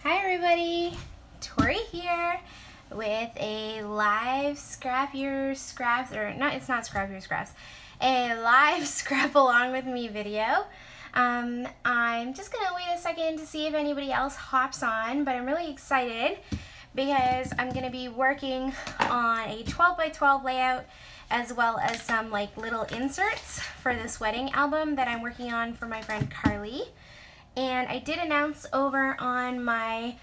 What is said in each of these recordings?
Hi everybody, Tori here with a live Scrap Your Scraps, or no, it's not Scrap Your Scraps, a live Scrap Along With Me video. I'm just gonna wait a second to see if anybody else hops on, but I'm really excited because I'm gonna be working on a 12 by 12 layout as well as some like little inserts for this wedding album that I'm working on for my friend Carly. And I did announce over on my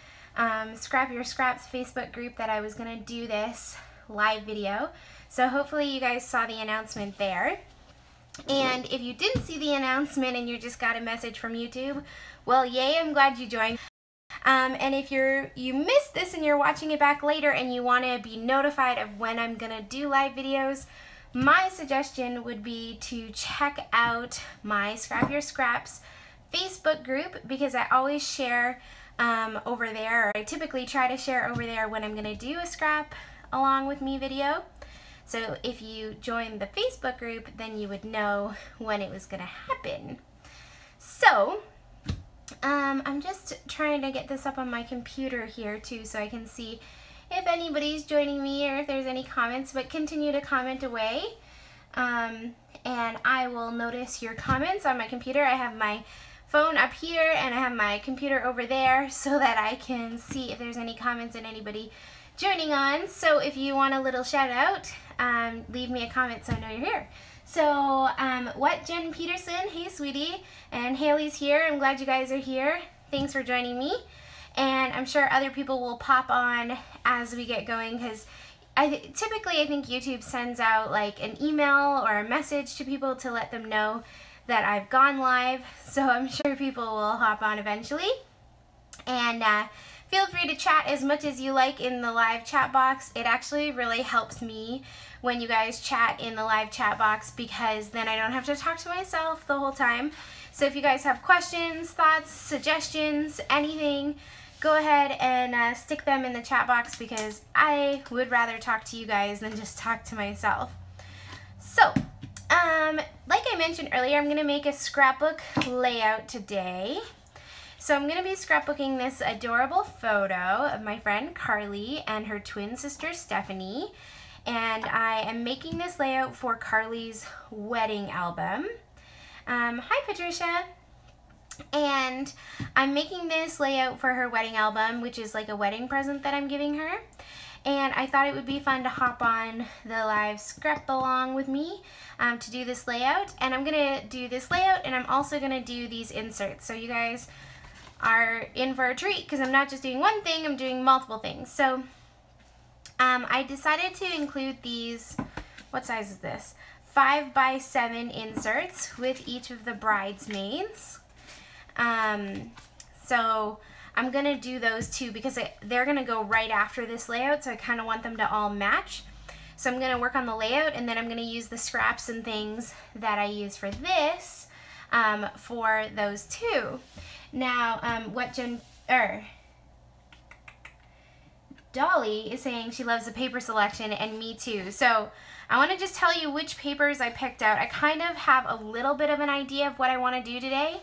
Scrap Your Scraps Facebook group that I was going to do this live video. So hopefully you guys saw the announcement there. And if you didn't see the announcement and you just got a message from YouTube, well, yay, I'm glad you joined. And if you missed this and you're watching it back later and you want to be notified of when I'm going to do live videos, my suggestion would be to check out my Scrap Your Scraps Facebook group, because I always share over there, or I typically try to share over there when I'm going to do a Scrap Along With Me video. So if you join the Facebook group, then you would know when it was going to happen. So I'm just trying to get this up on my computer here too, so I can see if anybody's joining me or if there's any comments, but continue to comment away. And I will notice your comments on my computer. I have my phone up here and I have my computer over there so that I can see if there's any comments and anybody joining on. So if you want a little shout out, leave me a comment so I know you're here. So what, Jen Peterson, hey sweetie, and Haley's here. I'm glad you guys are here. Thanks for joining me, and I'm sure other people will pop on as we get going, because typically I think YouTube sends out like an email or a message to people to let them know that I've gone live, so I'm sure people will hop on eventually. And feel free to chat as much as you like in the live chat box. It actually really helps me when you guys chat in the live chat box, because then I don't have to talk to myself the whole time. So if you guys have questions, thoughts, suggestions, anything, go ahead and stick them in the chat box, because I would rather talk to you guys than just talk to myself. So like I mentioned earlier, I'm going to make a scrapbook layout today. So I'm going to be scrapbooking this adorable photo of my friend Carly and her twin sister Stephanie. And I am making this layout for Carly's wedding album. Hi Patricia. And I'm making this layout for her wedding album, which is like a wedding present that I'm giving her. And I thought it would be fun to hop on the live Scrap Along With Me to do this layout. And I'm going to do this layout, and I'm also going to do these inserts. So you guys are in for a treat, because I'm not just doing one thing, I'm doing multiple things. So I decided to include these, what size is this? 5 by 7 inserts with each of the bridesmaids. So I'm going to do those too, because they're going to go right after this layout, so I kind of want them to all match. So I'm going to work on the layout, and then I'm going to use the scraps and things that I use for this for those two. Now, Dolly is saying she loves the paper selection, and me too. So I want to just tell you which papers I picked out. I kind of have a little bit of an idea of what I want to do today.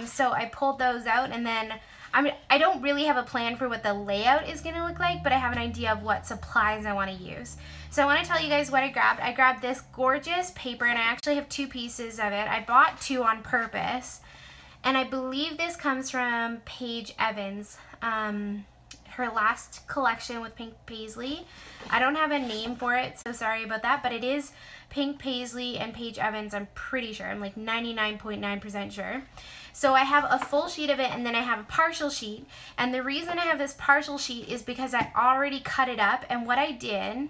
So I pulled those out, and then I don't really have a plan for what the layout is going to look like, but I have an idea of what supplies I want to use. So I want to tell you guys what I grabbed. I grabbed this gorgeous paper, and I actually have 2 pieces of it. I bought 2 on purpose, and I believe this comes from Paige Evans, her last collection with pink paisley. I don't have a name for it, so sorry about that, but it is pink paisley and Paige Evans, I'm pretty sure. I'm like 99.9% sure. So I have a full sheet of it, and then I have a partial sheet. And the reason I have this partial sheet is because I already cut it up, and what I did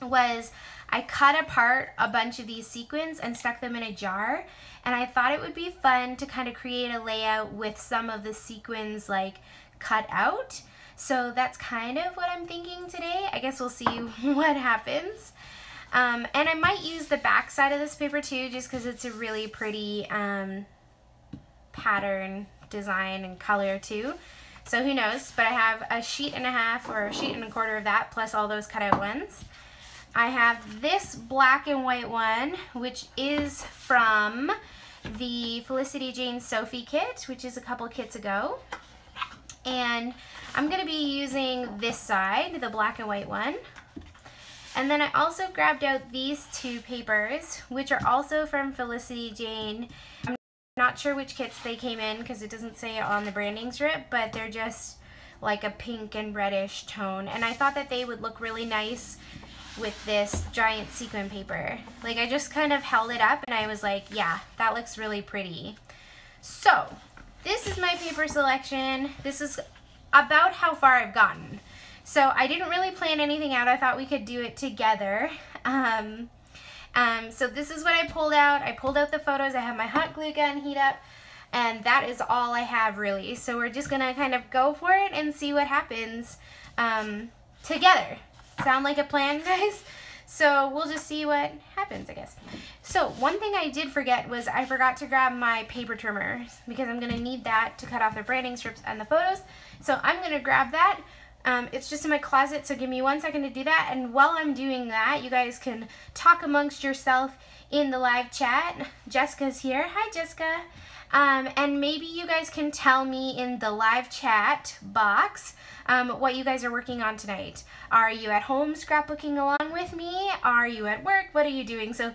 was I cut apart a bunch of these sequins and stuck them in a jar, and I thought it would be fun to kind of create a layout with some of the sequins like cut out. So that's kind of what I'm thinking today. I guess we'll see what happens. And I might use the back side of this paper too, just because it's a really pretty pattern, design, and color too. So who knows, but I have a sheet and a half or a sheet and a quarter of that, plus all those cut out ones. I have this black and white one, which is from the Felicity Jane Sophie kit, which is a couple kits ago. And I'm going to be using this side, the black and white one. And then I also grabbed out these two papers, which are also from Felicity Jane. I'm not sure which kits they came in because it doesn't say it on the branding strip, but they're just like a pink and reddish tone. And I thought that they would look really nice with this giant sequin paper. Like, I just kind of held it up and I was like, yeah, that looks really pretty. So this is my paper selection. This is about how far I've gotten. So I didn't really plan anything out. I thought we could do it together. So this is what I pulled out. I pulled out the photos. I have my hot glue gun heat up, and that is all I have really. So we're just gonna kind of go for it and see what happens together. Sound like a plan, guys? So we'll just see what happens, I guess. So one thing I did forget was I forgot to grab my paper trimmer because I'm gonna need that to cut off the branding strips and the photos. So I'm gonna grab that. It's just in my closet, so give me 1 second to do that. And while I'm doing that, you guys can talk amongst yourself in the live chat. Jessica's here. Hi, Jessica. And maybe you guys can tell me in the live chat box what you guys are working on tonight. Are you at home scrapbooking along with me? Are you at work? What are you doing? So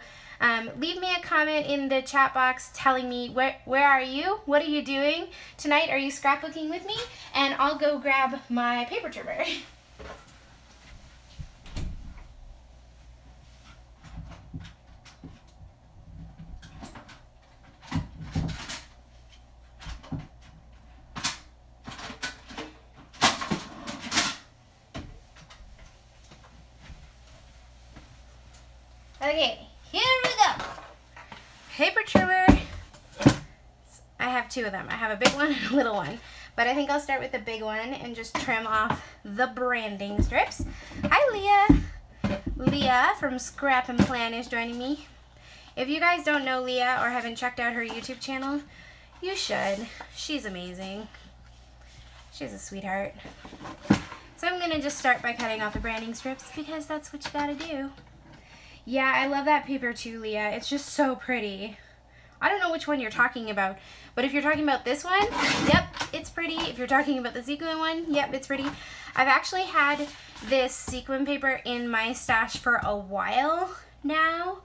leave me a comment in the chat box telling me where are you? What are you doing tonight? Are you scrapbooking with me? And I'll go grab my paper trimmer. Okay, here we go. Paper trimmer. I have two of them. I have a big one and a little one. But I think I'll start with the big one and just trim off the branding strips. Hi, Leah. Leah from Scrap and Plan is joining me. If you guys don't know Leah or haven't checked out her YouTube channel, you should. She's amazing. She's a sweetheart. So I'm going to just start by cutting off the branding strips because that's what you got to do. Yeah, I love that paper too, Leah. It's just so pretty. I don't know which one you're talking about, but if you're talking about this one, yep, it's pretty. If you're talking about the sequin one, yep, it's pretty. I've actually had this sequin paper in my stash for a while now,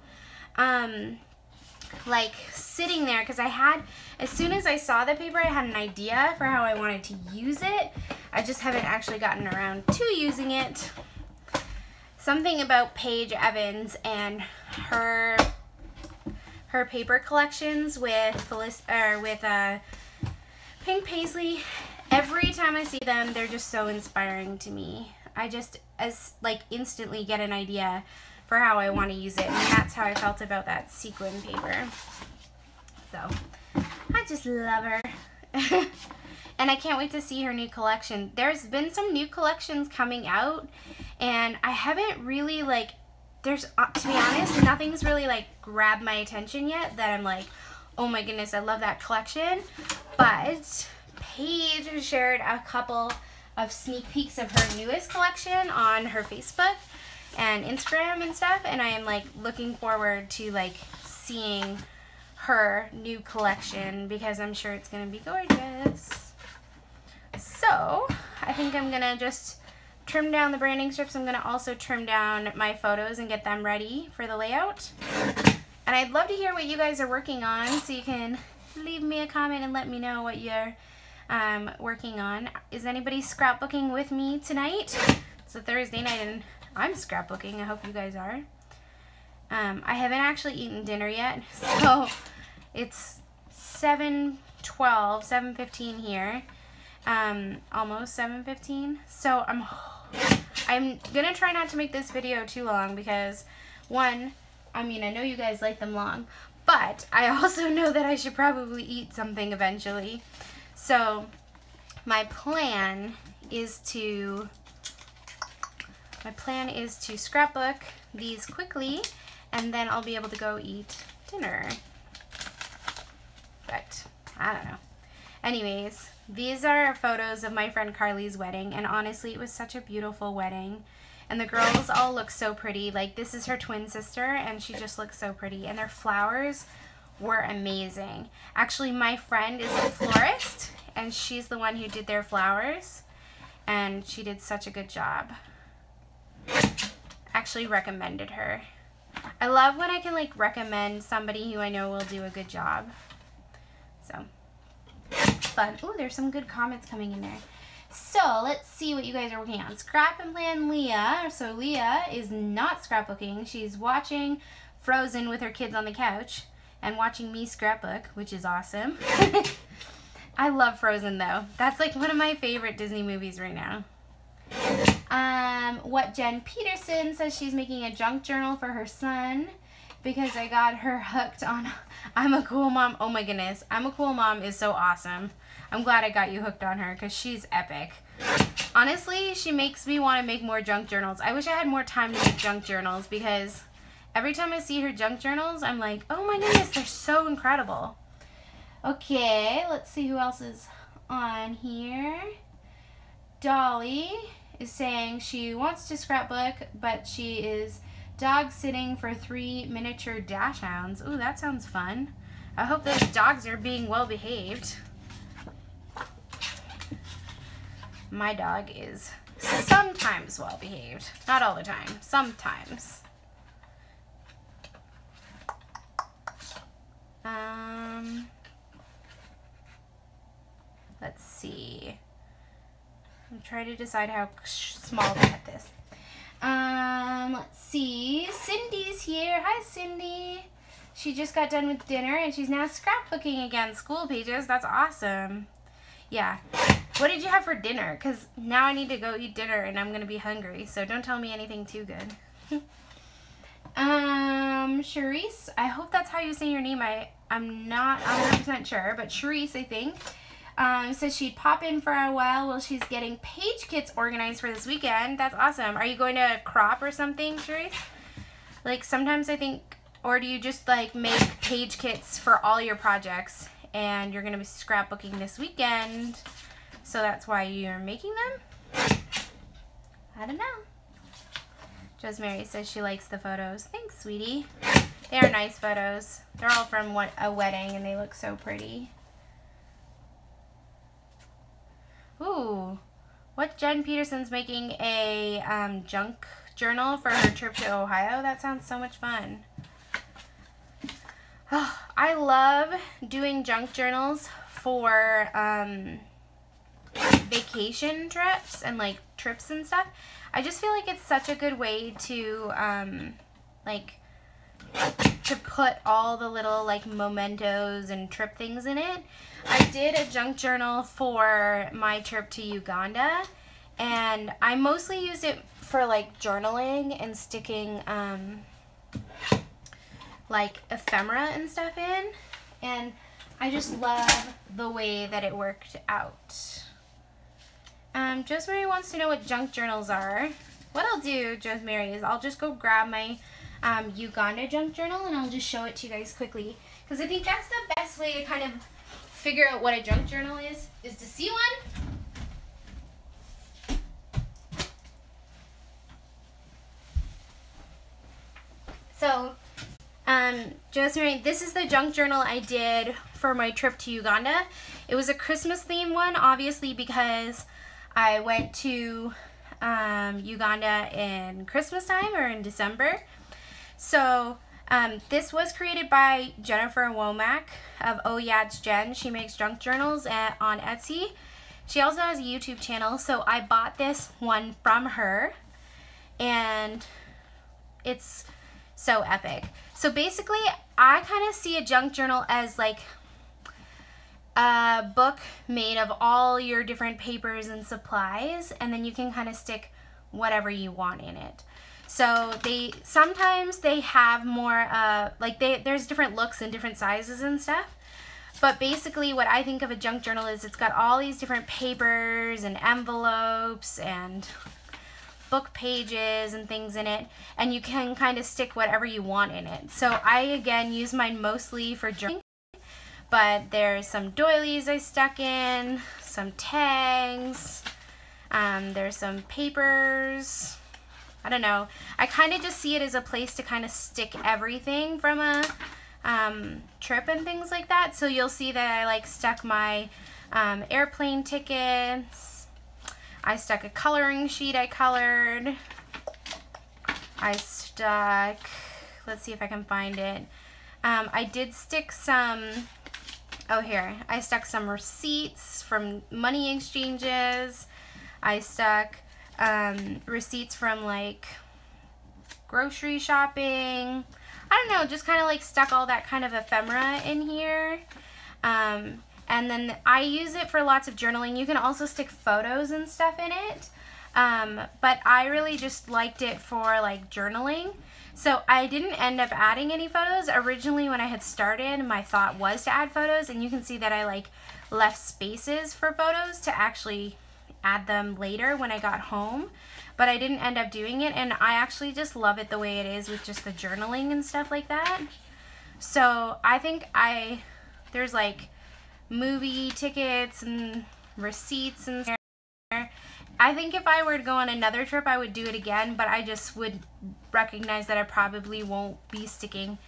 like sitting there, because as soon as I saw the paper, I had an idea for how I wanted to use it. I just haven't actually gotten around to using it. Something about Paige Evans and her paper collections with Pink Paisley. Every time I see them, they're just so inspiring to me. I just instantly get an idea for how I want to use it, and that's how I felt about that sequin paper. So I just love her. And I can't wait to see her new collection. There's been some new collections coming out, and I haven't really to be honest, nothing's really grabbed my attention yet that I'm like, oh my goodness, I love that collection. But Paige shared a couple of sneak peeks of her newest collection on her Facebook and Instagram and stuff, and I am looking forward to seeing her new collection because I'm sure it's gonna be gorgeous. So I think I'm gonna just trim down the branding strips. I'm gonna also trim down my photos and get them ready for the layout. And I'd love to hear what you guys are working on, so you can leave me a comment and let me know what you're working on. Is anybody scrapbooking with me tonight? It's a Thursday night and I'm scrapbooking. I hope you guys are. I haven't actually eaten dinner yet, so it's 7:12, 7:15 here. Almost 7:15. So I'm gonna try not to make this video too long because, one, I know you guys like them long, but I also know that I should probably eat something eventually. So my plan is to scrapbook these quickly, and then I'll be able to go eat dinner. But I don't know. Anyways, these are photos of my friend Carly's wedding, and honestly, it was such a beautiful wedding. And the girls all look so pretty. This is her twin sister, and she just looks so pretty. And their flowers were amazing. Actually, my friend is a florist, and she's the one who did their flowers, and she did such a good job. Actually recommended her. I love when I can like recommend somebody who I know will do a good job. So it's fun. Oh, there's some good comments coming in there. So let's see what you guys are working on. Scrap and Plan Leah. So Leah is not scrapbooking. She's watching Frozen with her kids on the couch and watching me scrapbook, which is awesome. I love Frozen though. That's like one of my favorite Disney movies right now. What Jen Peterson says, she's making a junk journal for her son because I got her hooked on I'm a Cool Mom. Oh my goodness. I'm a Cool Mom is so awesome. I'm glad I got you hooked on her because she's epic. Honestly, she makes me want to make more junk journals. I wish I had more time to make junk journals because every time I see her junk journals, I'm like, oh my goodness, they're so incredible. Okay, let's see who else is on here. Dolly is saying she wants to scrapbook, but she is dog sitting for 3 miniature dachshunds. Ooh, that sounds fun. I hope those dogs are being well behaved. My dog is sometimes well behaved. Not all the time, sometimes. Let's see. I'm trying to decide how small to cut this. Let's see. Cindy's here. Hi, Cindy. She just got done with dinner and she's now scrapbooking again. School pages. That's awesome. Yeah. What did you have for dinner? Because now I need to go eat dinner and I'm going to be hungry. So don't tell me anything too good. Charisse. I hope that's how you say your name. I'm not 100% sure, but Charisse, I think. Says she'd pop in for a while she's getting page kits organized for this weekend. That's awesome. Are you going to crop or something, Charisse? Like sometimes I think, or do you just like make page kits for all your projects and you're going to be scrapbooking this weekend? So that's why you're making them? I don't know. Rosemary says she likes the photos. Thanks, sweetie. They are nice photos. They're all from a wedding and they look so pretty. Ooh, what Jen Peterson's making a junk journal for her trip to Ohio. That sounds so much fun. Oh, I love doing junk journals for vacation trips and like trips and stuff. I just feel like it's such a good way to to put all the little like mementos and trip things in it. I did a junk journal for my trip to Uganda and I mostly used it for like journaling and sticking like ephemera and stuff in, and I just love the way that it worked out. Josemary wants to know what junk journals are. What I'll do, Josemary, is I'll just go grab my Uganda junk journal and I'll just show it to you guys quickly, because I think that's the best way to kind of figure out what a junk journal is to see one. So, Josemary, this is the junk journal I did for my trip to Uganda. It was a Christmas themed one, obviously, because I went to Uganda in Christmas time or in December. So this was created by Jennifer Womack of Oh Yeah It's Jen. She makes junk journals on Etsy. She also has a YouTube channel, so I bought this one from her and it's so epic. So basically I kind of see a junk journal as like a book made of all your different papers and supplies, and then you can kind of stick whatever you want in it. So sometimes they have more there's different looks and different sizes and stuff, but basically what I think of a junk journal is it's got all these different papers and envelopes and book pages and things in it, and you can kind of stick whatever you want in it. So I again use mine mostly for journaling, but there's some doilies I stuck in, some tags, there's some papers. I don't know. I kind of just see it as a place to kind of stick everything from a trip and things like that. So you'll see that I like stuck my airplane tickets. I stuck a coloring sheet I colored. I stuck, let's see if I can find it. I did stick some, oh here, I stuck some receipts from money exchanges. I stuck receipts from like grocery shopping. I don't know, just kind of like stuck all that kind of ephemera in here. And then I use it for lots of journaling. You can also stick photos and stuff in it. But I really just liked it for like journaling. So I didn't end up adding any photos. Originally when I had started, my thought was to add photos, and you can see that I like left spaces for photos to actually add them later when I got home. But I didn't end up doing it, and I actually just love it the way it is with just the journaling and stuff like that. So I think there's like movie tickets and receipts and stuff. I think if I were to go on another trip, I would do it again, but I just would recognize that I probably won't be sticking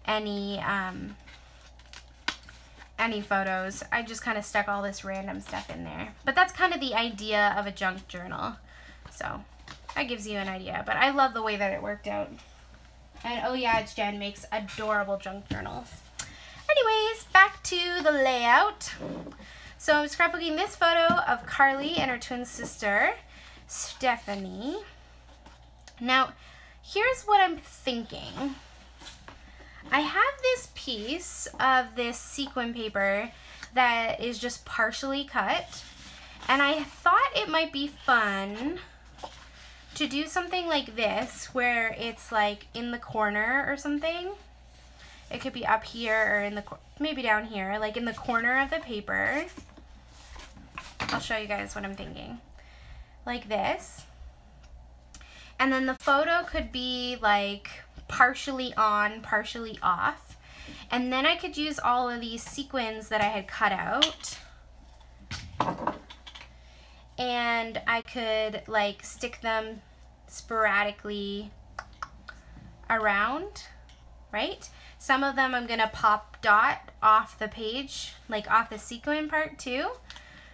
any photos. I just kind of stuck all this random stuff in there. But that's kind of the idea of a junk journal. So that gives you an idea. But I love the way that it worked out. And oh yeah, it's Jen makes adorable junk journals. Anyways, back to the layout. So I'm scrapbooking this photo of Carly and her twin sister, Stephanie. Now, here's what I'm thinking. I have this piece of this sequin paper that is just partially cut, and I thought it might be fun to do something like this, where it's like in the corner or something. It could be up here or in the, maybe down here, like in the corner of the paper. I'll show you guys what I'm thinking. Like this. And then the photo could be like partially on, partially off. And then I could use all of these sequins that I had cut out. And I could like stick them sporadically around, right? Some of them I'm gonna pop dot off the page, like off the sequin part too.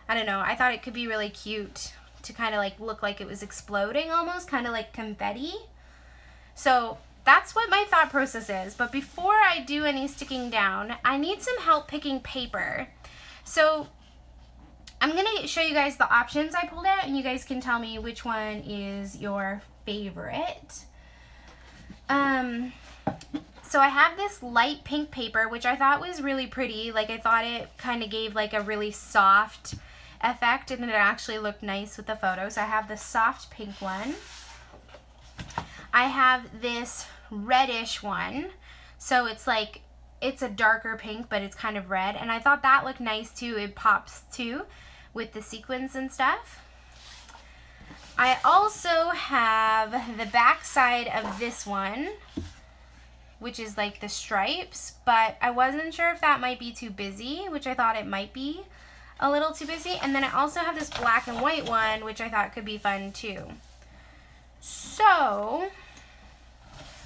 I don't know, I thought it could be really cute to kind of like look like it was exploding almost, kind of like confetti. So that's what my thought process is. But before I do any sticking down, I need some help picking paper. So I'm gonna show you guys the options I pulled out, and you guys can tell me which one is your favorite. So I have this light pink paper, which I thought was really pretty. Like I thought it kind of gave like a really soft effect, and it actually looked nice with the photo. So I have the soft pink one. I have this reddish one. So it's like, it's a darker pink, but it's kind of red. And I thought that looked nice too. It pops too with the sequins and stuff. I also have the back side of this one, which is like the stripes, but I wasn't sure if that might be too busy, which I thought it might be a little too busy. And then I also have this black and white one, which I thought could be fun too. So,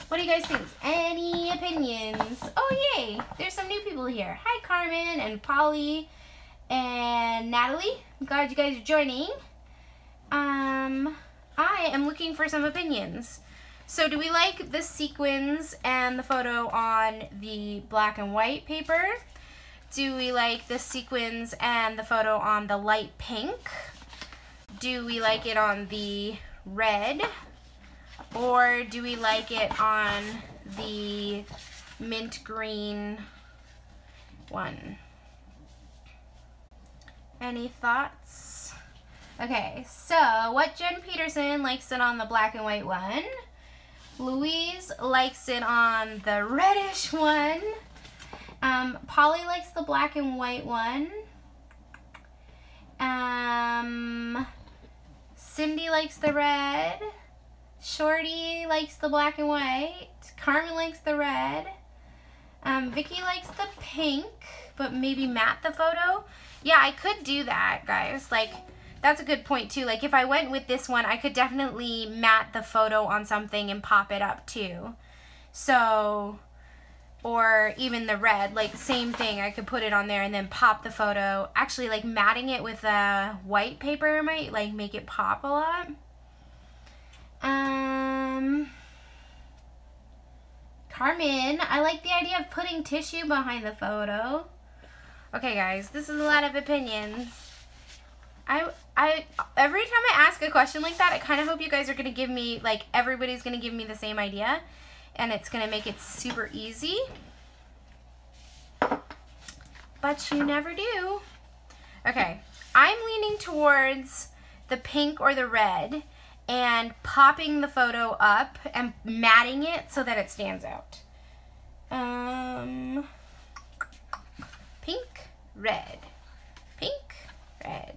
what do you guys think? Any opinions? Oh yay, there's some new people here. Hi Carmen and Polly and Natalie. I'm glad you guys are joining. I am looking for some opinions. So do we like the sequins and the photo on the black and white paper? Do we like the sequins and the photo on the light pink? Do we like it on the red? Or do we like it on the mint green one? Any thoughts? Okay, so what Jen Peterson likes it on the black and white one. Louise likes it on the reddish one. Polly likes the black and white one. Cindy likes the red. Shorty likes the black and white. Carmen likes the red. Vicky likes the pink, but maybe matte the photo. Yeah, I could do that, guys. Like, that's a good point too. Like if I went with this one, I could definitely matte the photo on something and pop it up too. So or even the red, like same thing. I could put it on there and then pop the photo. Actually, like matting it with white paper might like make it pop a lot. Carmen, I like the idea of putting tissue behind the photo. Okay guys, this is a lot of opinions. I every time I ask a question like that, I kind of hope you guys are going to give me, like, everybody's going to give me the same idea, and it's going to make it super easy. But you never do. Okay, I'm leaning towards the pink or the red and popping the photo up and matting it so that it stands out. Pink, red, pink, red.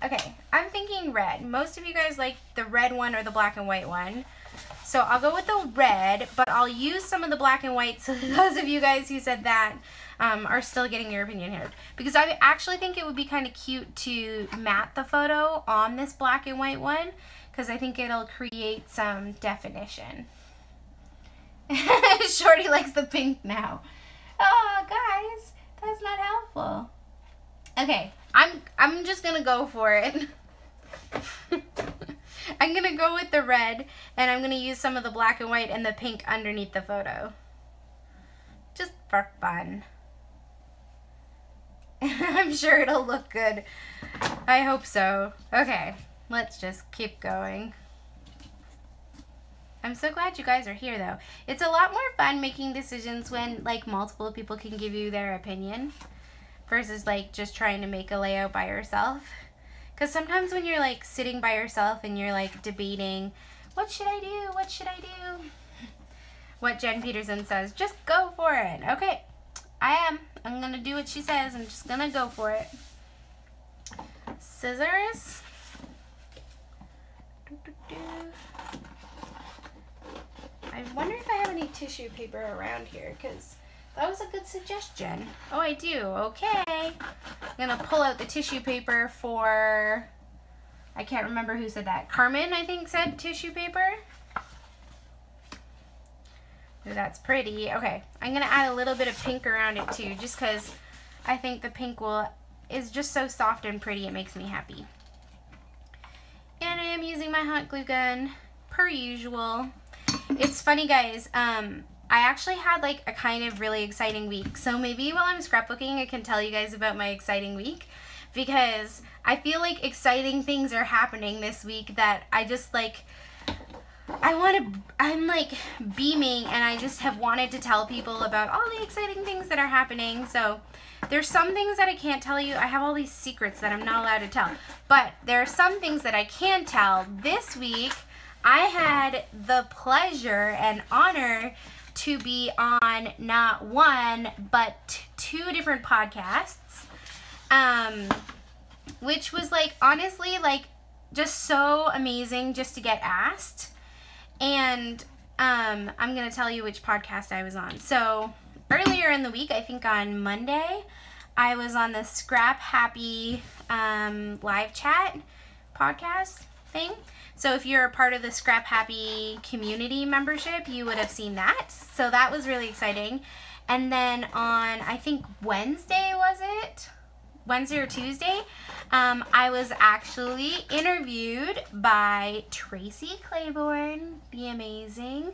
Okay, I'm thinking red. Most of you guys like the red one or the black and white one. So I'll go with the red, but I'll use some of the black and white so those of you guys who said that are still getting your opinion here. Because I actually think it would be kind of cute to matte the photo on this black and white one, because I think it'll create some definition. Shorty likes the pink now. Oh, guys, that's not helpful. Okay, I'm just gonna go for it. I'm gonna go with the red, and I'm gonna use some of the black and white and the pink underneath the photo. Just for fun. I'm sure it'll look good. I hope so. Okay, let's just keep going. I'm so glad you guys are here though. It's a lot more fun making decisions when like multiple people can give you their opinion versus like just trying to make a layout by yourself. Because sometimes when you're like sitting by yourself and you're like debating, what should I do? What should I do? What Jen Peterson says, just go for it. Okay, I'm gonna do what she says. I'm just gonna go for it. Scissors. I wonder if I have any tissue paper around here, because that was a good suggestion. Oh, I do. Okay. I'm going to pull out the tissue paper for, I can't remember who said that. Carmen, I think, said tissue paper. Ooh, that's pretty. Okay. I'm going to add a little bit of pink around it, too, just because I think the pink is just so soft and pretty. It makes me happy. And I am using my hot glue gun, per usual. It's funny, guys, I actually had like a kind of really exciting week, so maybe while I'm scrapbooking I can tell you guys about my exciting week, because I feel like exciting things are happening this week that I just like, I'm like beaming, and I just have wanted to tell people about all the exciting things that are happening. So there's some things that I can't tell you. I have all these secrets that I'm not allowed to tell, but there are some things that I can tell. This week I had the pleasure and honor to be on not one, but two different podcasts, which was like, honestly, like just so amazing just to get asked. And I'm going to tell you which podcast I was on. So earlier in the week, I think on Monday, I was on the Scrap Happy live chat podcast thing. So if you're a part of the Scrap Happy community membership, you would have seen that. So that was really exciting. And then on, I think Wednesday, was it? Wednesday or Tuesday, I was actually interviewed by Tracy Claiborne, the amazing,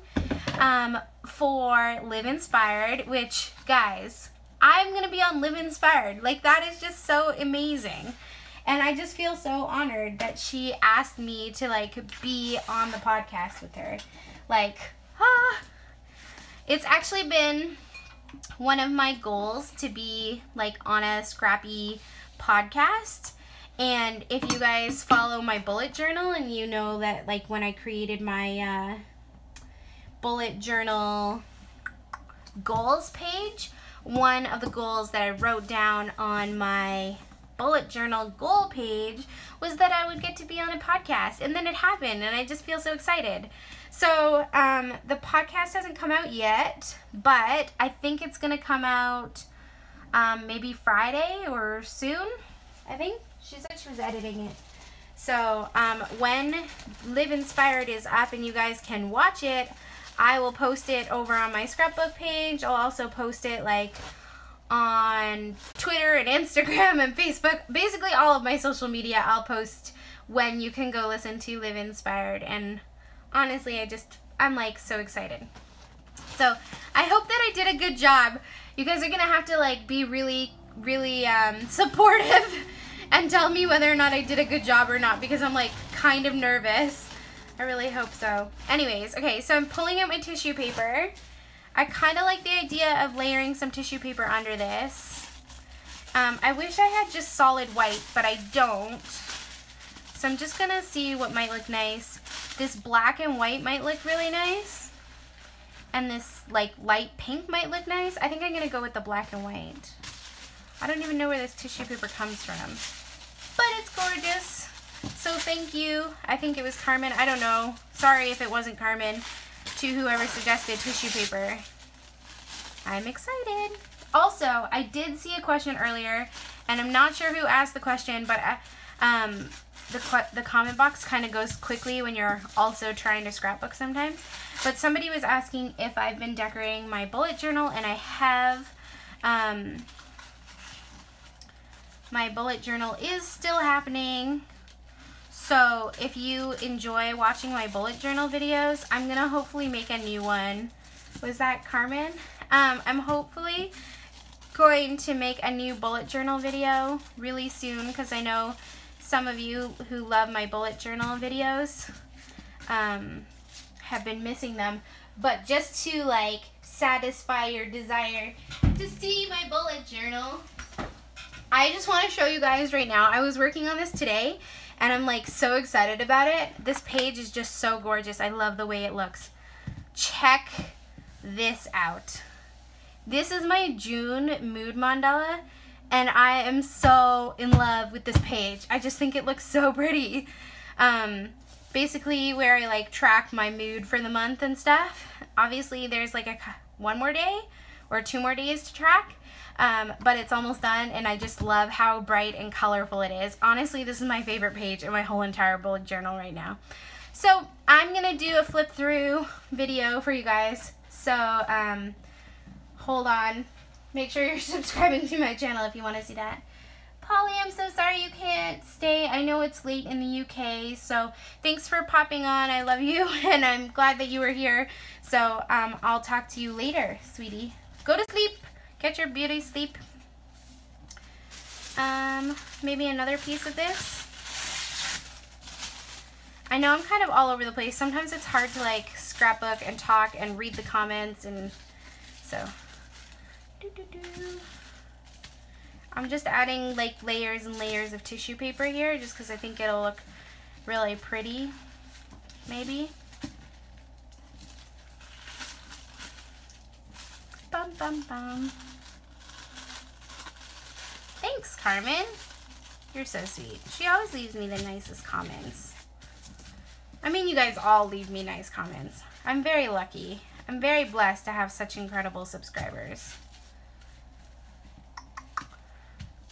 for Live Inspired, which, guys, I'm going to be on Live Inspired. Like, that is just so amazing. And I just feel so honored that she asked me to, like, be on the podcast with her. Like, it's actually been one of my goals to be, like, on a scrappy podcast. And if you guys follow my bullet journal, and you know that, like, when I created my bullet journal goals page, one of the goals that I wrote down on my bullet journal goal page was that I would get to be on a podcast, and then it happened, and I just feel so excited. So the podcast hasn't come out yet, but I think it's gonna come out maybe Friday or soon. I think she said she was editing it. So when Live Inspired is up and you guys can watch it, I will post it over on my scrapbook page. I'll also post it like on Twitter and Instagram and Facebook. Basically all of my social media I'll post when you can go listen to Live Inspired. And honestly, I'm like so excited. So I hope that I did a good job. You guys are gonna have to like be really supportive and tell me whether or not I did a good job or not, because I'm like kind of nervous. I really hope so. Anyways, okay, so I'm pulling out my tissue paper. I kind of like the idea of layering some tissue paper under this. I wish I had just solid white, but I don't. So I'm just gonna see what might look nice. This black and white might look really nice. And this like light pink might look nice. I think I'm gonna go with the black and white. I don't even know where this tissue paper comes from, but it's gorgeous. So thank you. I think it was Carmen. I don't know. Sorry if it wasn't Carmen, to whoever suggested tissue paper. I'm excited. Also, I did see a question earlier, and I'm not sure who asked the question, but the comment box kind of goes quickly when you're also trying to scrapbook sometimes. But somebody was asking if I've been decorating my bullet journal, and I have. My bullet journal is still happening. So if you enjoy watching my bullet journal videos, I'm gonna hopefully make a new one. Was that Carmen? I'm hopefully going to make a new bullet journal video really soon, because I know some of you who love my bullet journal videos have been missing them. But just to like satisfy your desire to see my bullet journal, I just want to show you guys right now. I was working on this today, and I'm like so excited about it. This page is just so gorgeous. I love the way it looks. Check this out. This is my June mood mandala, and I am so in love with this page. I just think it looks so pretty. Basically where I like track my mood for the month and stuff. Obviously there's like one more day or 2 more days to track. But it's almost done, and I just love how bright and colorful it is. Honestly, this is my favorite page in my whole entire bullet journal right now. So I'm gonna do a flip through video for you guys. So hold on, make sure you're subscribing to my channel if you want to see that. Polly, I'm so sorry you can't stay. I know it's late in the UK, so thanks for popping on. I love you, and I'm glad that you were here. So I'll talk to you later, sweetie. Go to sleep. Get your beauty sleep. Maybe another piece of this. I know I'm kind of all over the place. Sometimes it's hard to like scrapbook and talk and read the comments, and so I'm just adding like layers and layers of tissue paper here just because I think it'll look really pretty, maybe. Bum, bum, bum. Thanks, Carmen. You're so sweet. She always leaves me the nicest comments. I mean, you guys all leave me nice comments. I'm very lucky. I'm very blessed to have such incredible subscribers.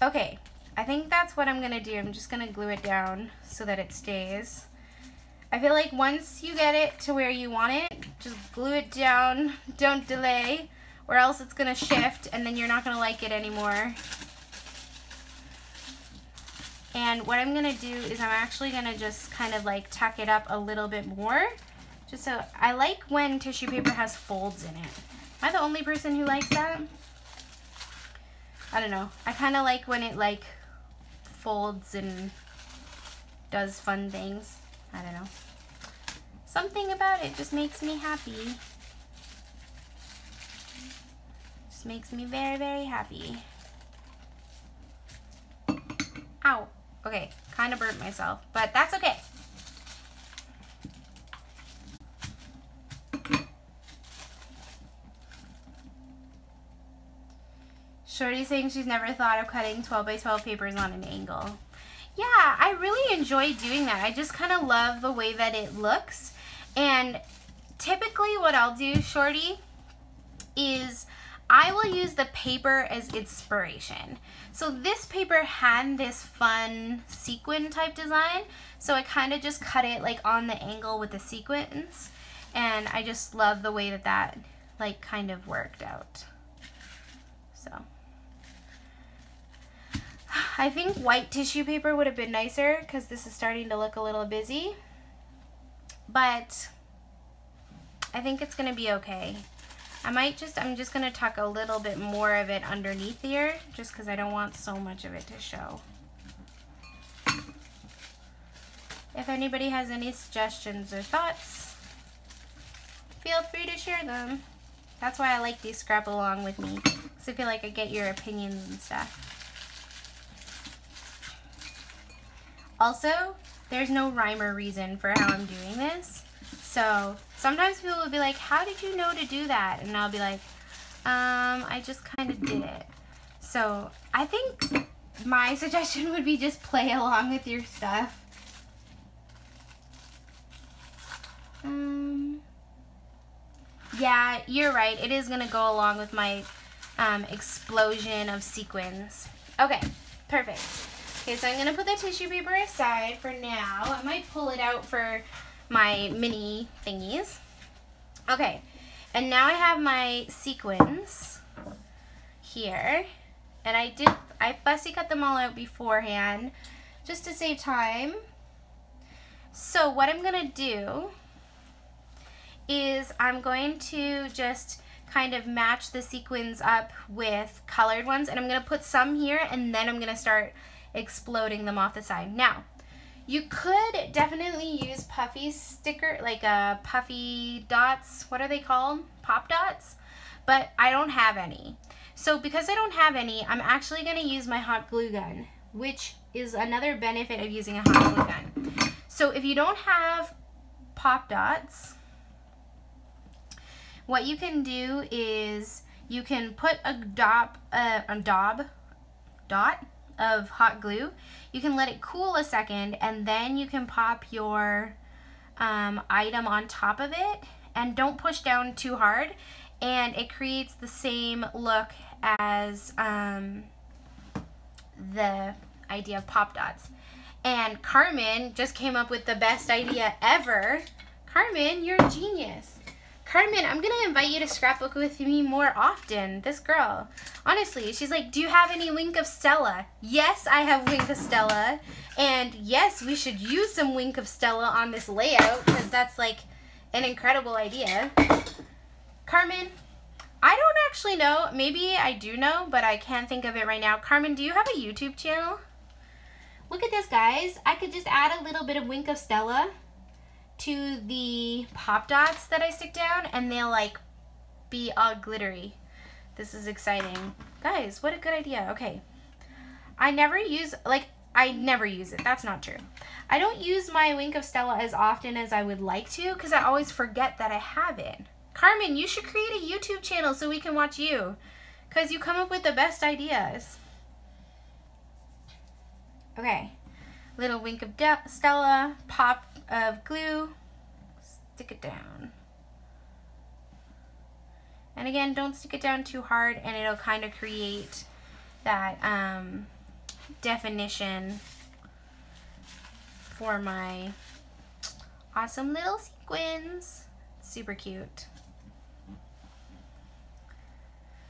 Okay, I think that's what I'm gonna do. I'm just gonna glue it down so that it stays. I feel like once you get it to where you want it, just glue it down. Don't delay, or else it's gonna shift and then you're not gonna like it anymore. And what I'm gonna do is I'm actually gonna just kind of like tuck it up a little bit more. Just so, I like when tissue paper has folds in it. Am I the only person who likes that? I don't know. I kind of like when it like folds and does fun things. I don't know. Something about it just makes me happy. Just makes me very, very happy. Ow. Okay, kind of burnt myself, but that's okay. Shorty's saying she's never thought of cutting 12 by 12 papers on an angle. Yeah, I really enjoy doing that. I just kind of love the way that it looks. And typically what I'll do, Shorty, is I will use the paper as inspiration. So this paper had this fun sequin type design, so I kind of just cut it like on the angle with the sequins. and I just love the way that that like kind of worked out. So I think white tissue paper would have been nicer because this is starting to look a little busy, but I think it's gonna be okay. I'm just gonna tuck a little bit more of it underneath here just because I don't want so much of it to show. If anybody has any suggestions or thoughts, feel free to share them. That's why I like these scrap along with me, because I feel like I get your opinions and stuff. Also, there's no rhyme or reason for how I'm doing this. So sometimes people will be like, how did you know to do that? And I'll be like, I just kind of did it. So I think my suggestion would be just play along with your stuff. Yeah, you're right. It is going to go along with my explosion of sequins. Okay, perfect. Okay, so I'm going to put the tissue paper aside for now. I might pull it out for my mini thingies. Okay, and now I have my sequins here. And I fussy cut them all out beforehand just to save time. So what I'm going to do is I'm going to just kind of match the sequins up with colored ones, and I'm going to put some here and then I'm going to start exploding them off the side. Now, you could definitely use puffy sticker, like puffy dots. What are they called? Pop dots? But I don't have any. So because I don't have any, I'm actually going to use my hot glue gun, which is another benefit of using a hot glue gun. So if you don't have pop dots, what you can do is you can put a dot of hot glue. You can let it cool a second, and then you can pop your item on top of it, and don't push down too hard, and it creates the same look as the idea of pop dots. And Carmen just came up with the best idea ever. Carmen, you're a genius. Carmen, I'm gonna invite you to scrapbook with me more often. This girl, honestly, she's like, do you have any Wink of Stella? Yes, I have Wink of Stella, and yes, we should use some Wink of Stella on this layout because that's like an incredible idea. Carmen, I don't actually know. Maybe I do know, but I can't think of it right now. Carmen, do you have a YouTube channel? Look at this, guys. I could just add a little bit of Wink of Stella to the pop dots that I stick down, and they'll like be all glittery. This is exciting. Guys, what a good idea. Okay. I never use it. That's not true. I don't use my Wink of Stella as often as I would like to because I always forget that I have it. Carmen, you should create a YouTube channel so we can watch you because you come up with the best ideas. Okay. Little Wink of Stella, pop of glue, stick it down. And again, don't stick it down too hard, and it'll kind of create that definition for my awesome little sequins. Super cute.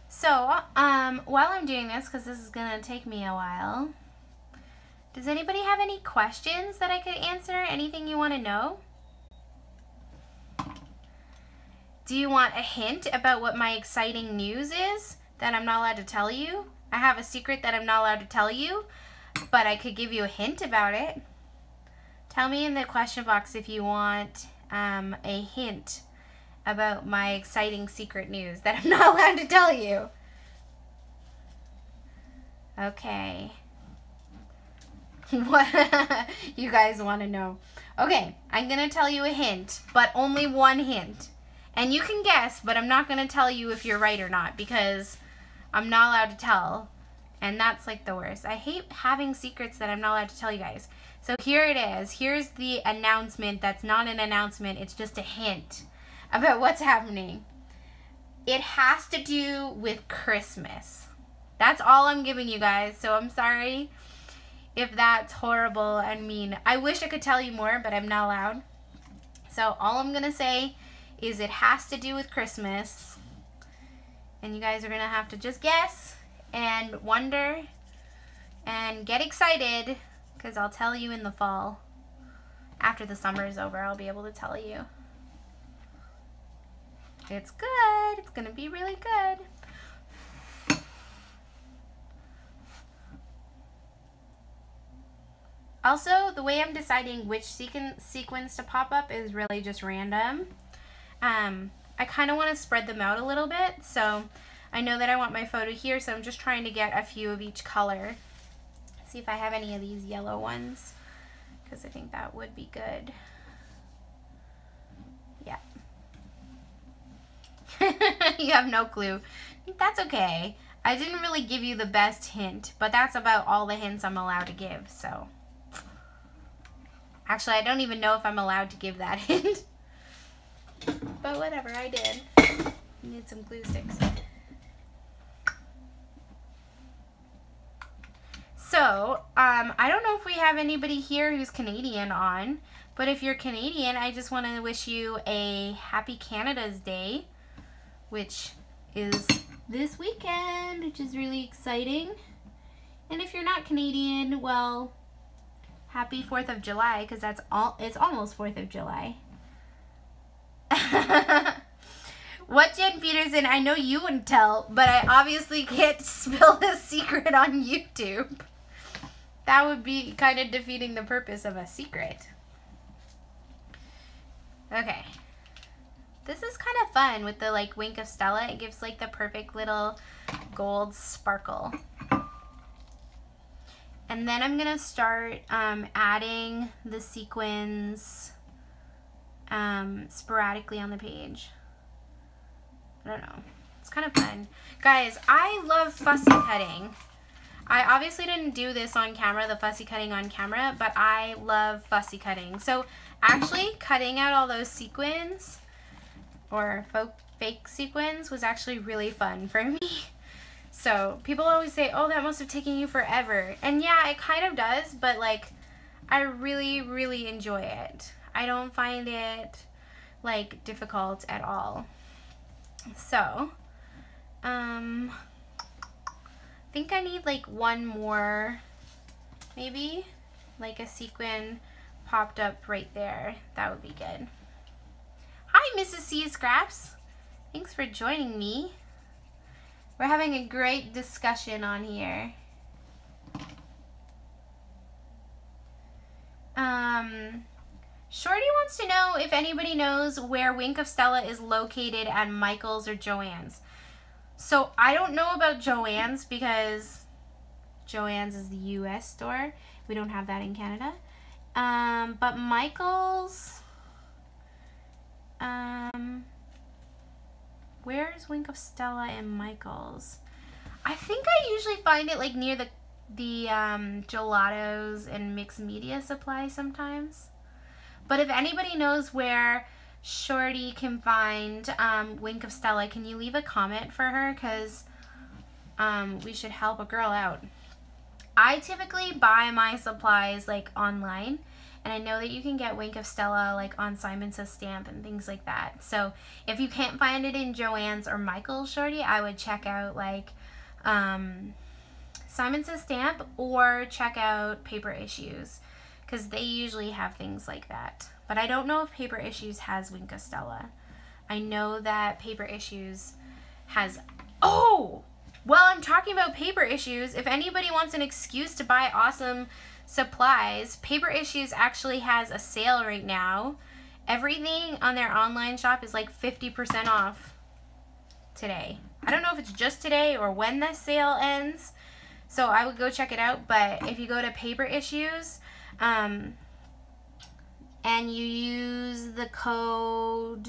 So, while I'm doing this, because this is gonna take me a while, does anybody have any questions that I could answer? Anything you want to know? Do you want a hint about what my exciting news is that I'm not allowed to tell you? I have a secret that I'm not allowed to tell you, but I could give you a hint about it. Tell me in the question box if you want a hint about my exciting secret news that I'm not allowed to tell you. Okay. What you guys want to know? Okay, I'm gonna tell you a hint, but only one hint, and you can guess, but I'm not gonna tell you if you're right or not because I'm not allowed to tell, and that's like the worst. I hate having secrets that I'm not allowed to tell you guys. So here it is. Here's the announcement that's not an announcement, it's just a hint about what's happening. It has to do with Christmas. That's all I'm giving you guys, so I'm sorry if that's horrible and mean. I wish I could tell you more, but I'm not allowed. So all I'm gonna say is it has to do with Christmas. And you guys are gonna have to just guess and wonder and get excited, because I'll tell you in the fall. After the summer is over, I'll be able to tell you. It's good. It's gonna be really good. Also, the way I'm deciding which sequins to pop up is really just random. I kind of want to spread them out a little bit, so I know that I want my photo here, so I'm just trying to get a few of each color. See if I have any of these yellow ones, because I think that would be good. Yeah. You have no clue. That's okay. I didn't really give you the best hint, but that's about all the hints I'm allowed to give, so. Actually, I don't even know if I'm allowed to give that hint. But whatever, I did. Need some glue sticks. So, I don't know if we have anybody here who's Canadian on, but if you're Canadian, I just want to wish you a happy Canada's Day, which is this weekend, which is really exciting. And if you're not Canadian, well, happy 4th of July, because it's almost 4th of July. What, Jen Peterson? I know you wouldn't tell, but I obviously can't spill this secret on YouTube. That would be kind of defeating the purpose of a secret. Okay. This is kind of fun with the like Wink of Stella. It gives like the perfect little gold sparkle. And then I'm gonna start adding the sequins sporadically on the page. I don't know. It's kind of fun. Guys, I love fussy cutting. I obviously didn't do this on camera, the fussy cutting on camera, but I love fussy cutting. So actually cutting out all those sequins or fake sequins was actually really fun for me. So people always say, oh, that must have taken you forever. And yeah, it kind of does, but like I really, really enjoy it. I don't find it like difficult at all. So, I think I need like one more, maybe like a sequin popped up right there. That would be good. Hi, Mrs. C Scraps. Thanks for joining me. We're having a great discussion on here. Shorty wants to know if anybody knows where Wink of Stella is located at Michael's or Joann's. So I don't know about Joann's because Joann's is the US store. We don't have that in Canada. But Michael's, where's Wink of Stella and Michael's? I think I usually find it like near the gelatos and mixed media supply sometimes. But if anybody knows where Shorty can find Wink of Stella, can you leave a comment for her? Because we should help a girl out. I typically buy my supplies like online, and I know that you can get Wink of Stella like on Simon Says Stamp and things like that. So if you can't find it in Joann's or Michael's, Shorty, I would check out like Simon Says Stamp or check out Paper Issues, because they usually have things like that. But I don't know if Paper Issues has Wink of Stella. I know that Paper Issues has... Oh! Well, I'm talking about Paper Issues. If anybody wants an excuse to buy awesome supplies, Paper Issues actually has a sale right now. Everything on their online shop is like 50% off today. I don't know if it's just today or when the sale ends, so I would go check it out. But if you go to Paper Issues, and you use the code,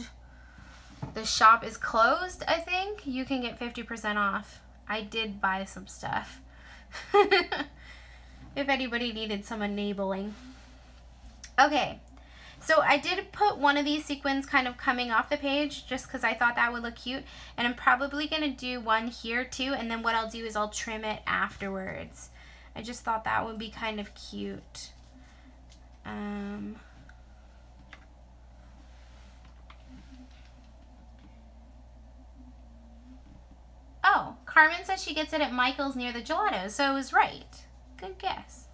the shop is closed, I think, you can get 50% off. I did buy some stuff. If anybody needed some enabling. Okay, so I did put one of these sequins kind of coming off the page just because I thought that would look cute. And I'm probably going to do one here too, and then what I'll do is I'll trim it afterwards. I just thought that would be kind of cute. Carmen says she gets it at Michael's near the gelato, so it was right. Good guess.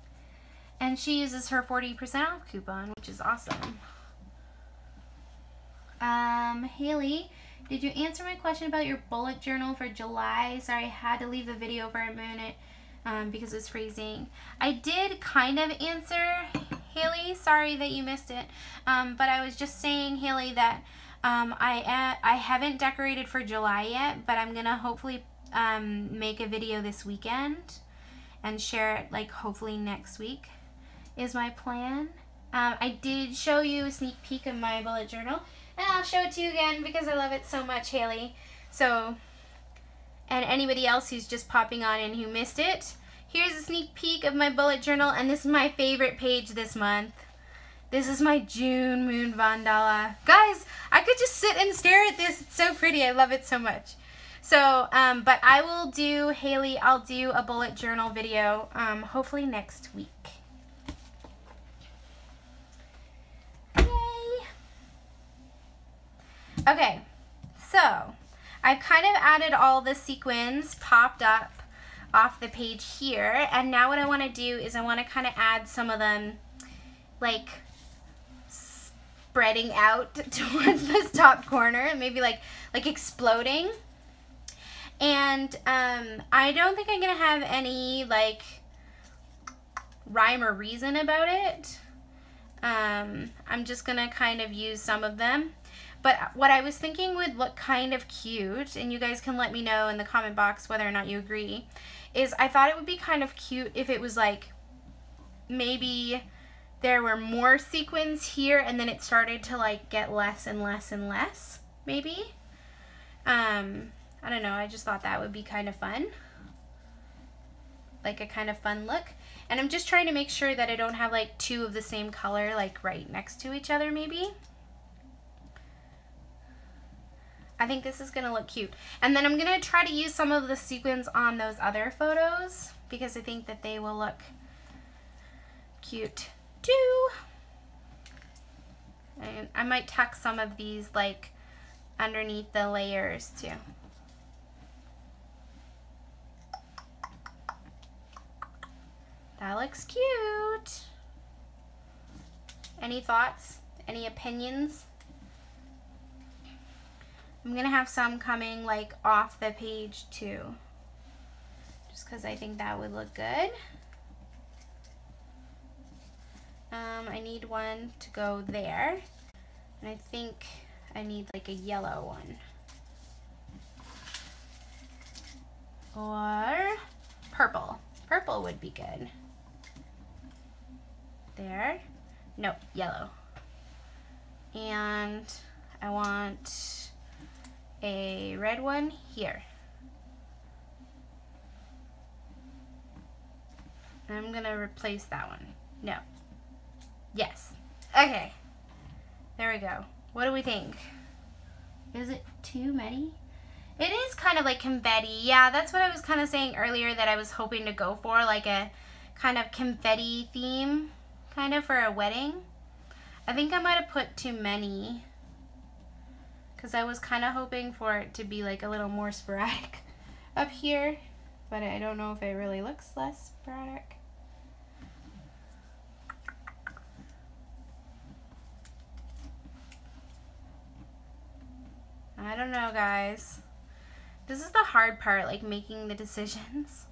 And she uses her 40% off coupon, which is awesome. Haley, did you answer my question about your bullet journal for July? Sorry, I had to leave the video for a minute because it was freezing. I did kind of answer, Haley. Sorry that you missed it. But I was just saying, Haley, that I haven't decorated for July yet, but I'm going to hopefully make a video this weekend and share it, like, hopefully next week is my plan. I did show you a sneak peek of my bullet journal, and I'll show it to you again because I love it so much, Haley. So, and anybody else who's just popping on in who missed it, here's a sneak peek of my bullet journal, and this is my favorite page this month. This is my June moon mandala. Guys, I could just sit and stare at this. It's so pretty. I love it so much. So, but I will do, Haley, I'll do a bullet journal video hopefully next week. Okay, so I've kind of added all the sequins popped up off the page here, and now what I want to do is I want to kind of add some of them, like, spreading out towards this top corner, maybe like exploding. And I don't think I'm gonna have any, like, rhyme or reason about it. I'm just gonna kind of use some of them. But what I was thinking would look kind of cute, and you guys can let me know in the comment box whether or not you agree, is I thought it would be kind of cute if it was like, maybe there were more sequins here and then it started to, like, get less and less and less, maybe. I don't know, I just thought that would be kind of fun. Like a kind of fun look. And I'm just trying to make sure that I don't have, like, two of the same color, like, right next to each other, maybe. I think this is going to look cute. And then I'm going to try to use some of the sequins on those other photos because I think that they will look cute too. And I might tuck some of these, like, underneath the layers too. That looks cute. Any thoughts? Any opinions? I'm gonna have some coming, like, off the page too, just because I think that would look good. I need one to go there, and I think I need, like, a yellow one. Or purple. Purple would be good. There. No, yellow. And I want a red one here. I'm gonna replace that one. No. Yes. Okay. There we go. What do we think? Is it too many? It is kind of like confetti. Yeah, that's what I was kind of saying earlier that I was hoping to go for, like a kind of confetti theme, kind of for a wedding. I think I might have put too many because I was kind of hoping for it to be, like, a little more sporadic up here, but I don't know if it really looks less sporadic. I don't know, guys. This is the hard part, like, making the decisions.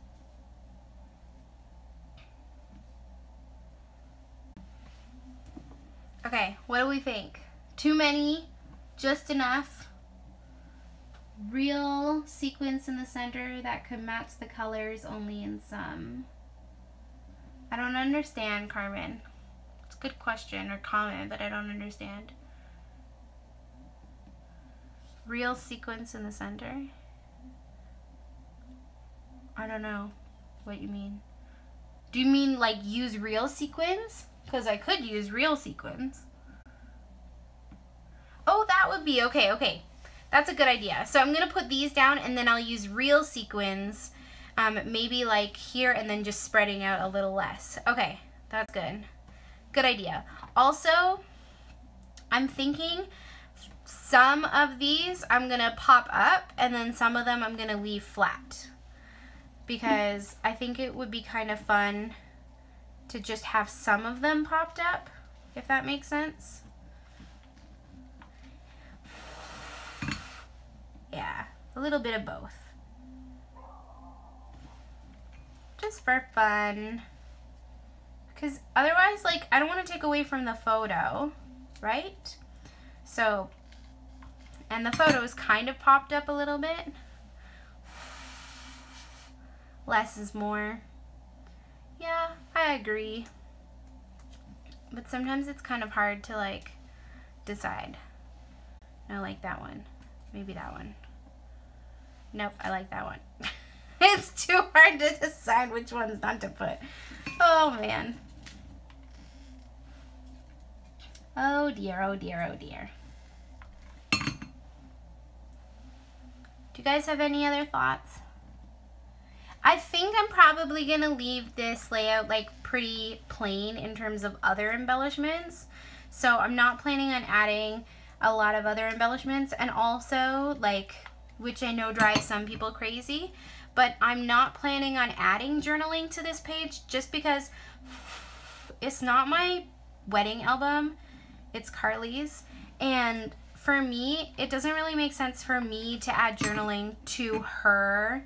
Okay, what do we think? Too many? Just enough? Real sequins in the center that could match the colors only in some? I don't understand, Carmen. It's a good question or comment, but I don't understand. Real sequins in the center? I don't know what you mean. Do you mean, like, use real sequins? Because I could use real sequins. Oh, that would be, okay. That's a good idea. So I'm going to put these down and then I'll use real sequins, maybe like here and then just spreading out a little less. Okay, that's good. Good idea. Also, I'm thinking some of these I'm going to pop up and then some of them I'm going to leave flat. because I think it would be kind of fun to just have some of them popped up, if that makes sense. Yeah, a little bit of both. Just for fun. Because otherwise, like, I don't want to take away from the photo, right? So, and the photos kind of popped up a little bit. Less is more. Yeah, I agree. But sometimes it's kind of hard to, like, decide. I like that one. Maybe that one. Nope, I like that one. It's too hard to decide which ones not to put. Oh, man. Oh, dear, oh, dear, oh, dear. Do you guys have any other thoughts? I think I'm probably going to leave this layout like pretty plain in terms of other embellishments. So I'm not planning on adding a lot of other embellishments, and also, like, which I know drives some people crazy, but I'm not planning on adding journaling to this page just because it's not my wedding album, it's Carly's, and for me, it doesn't really make sense for me to add journaling to her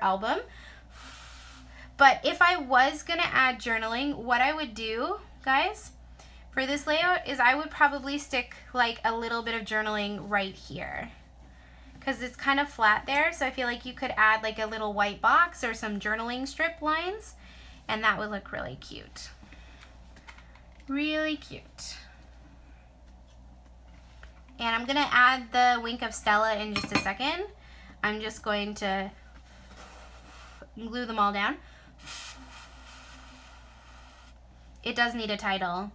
album. But if I was gonna add journaling, what I would do, guys, for this layout is I would probably stick like a little bit of journaling right here, because it's kind of flat there, so I feel like you could add like a little white box or some journaling strip lines, and that would look really cute. Really cute. And I'm gonna add the Wink of Stella in just a second. I'm just going to glue them all down. It does need a title.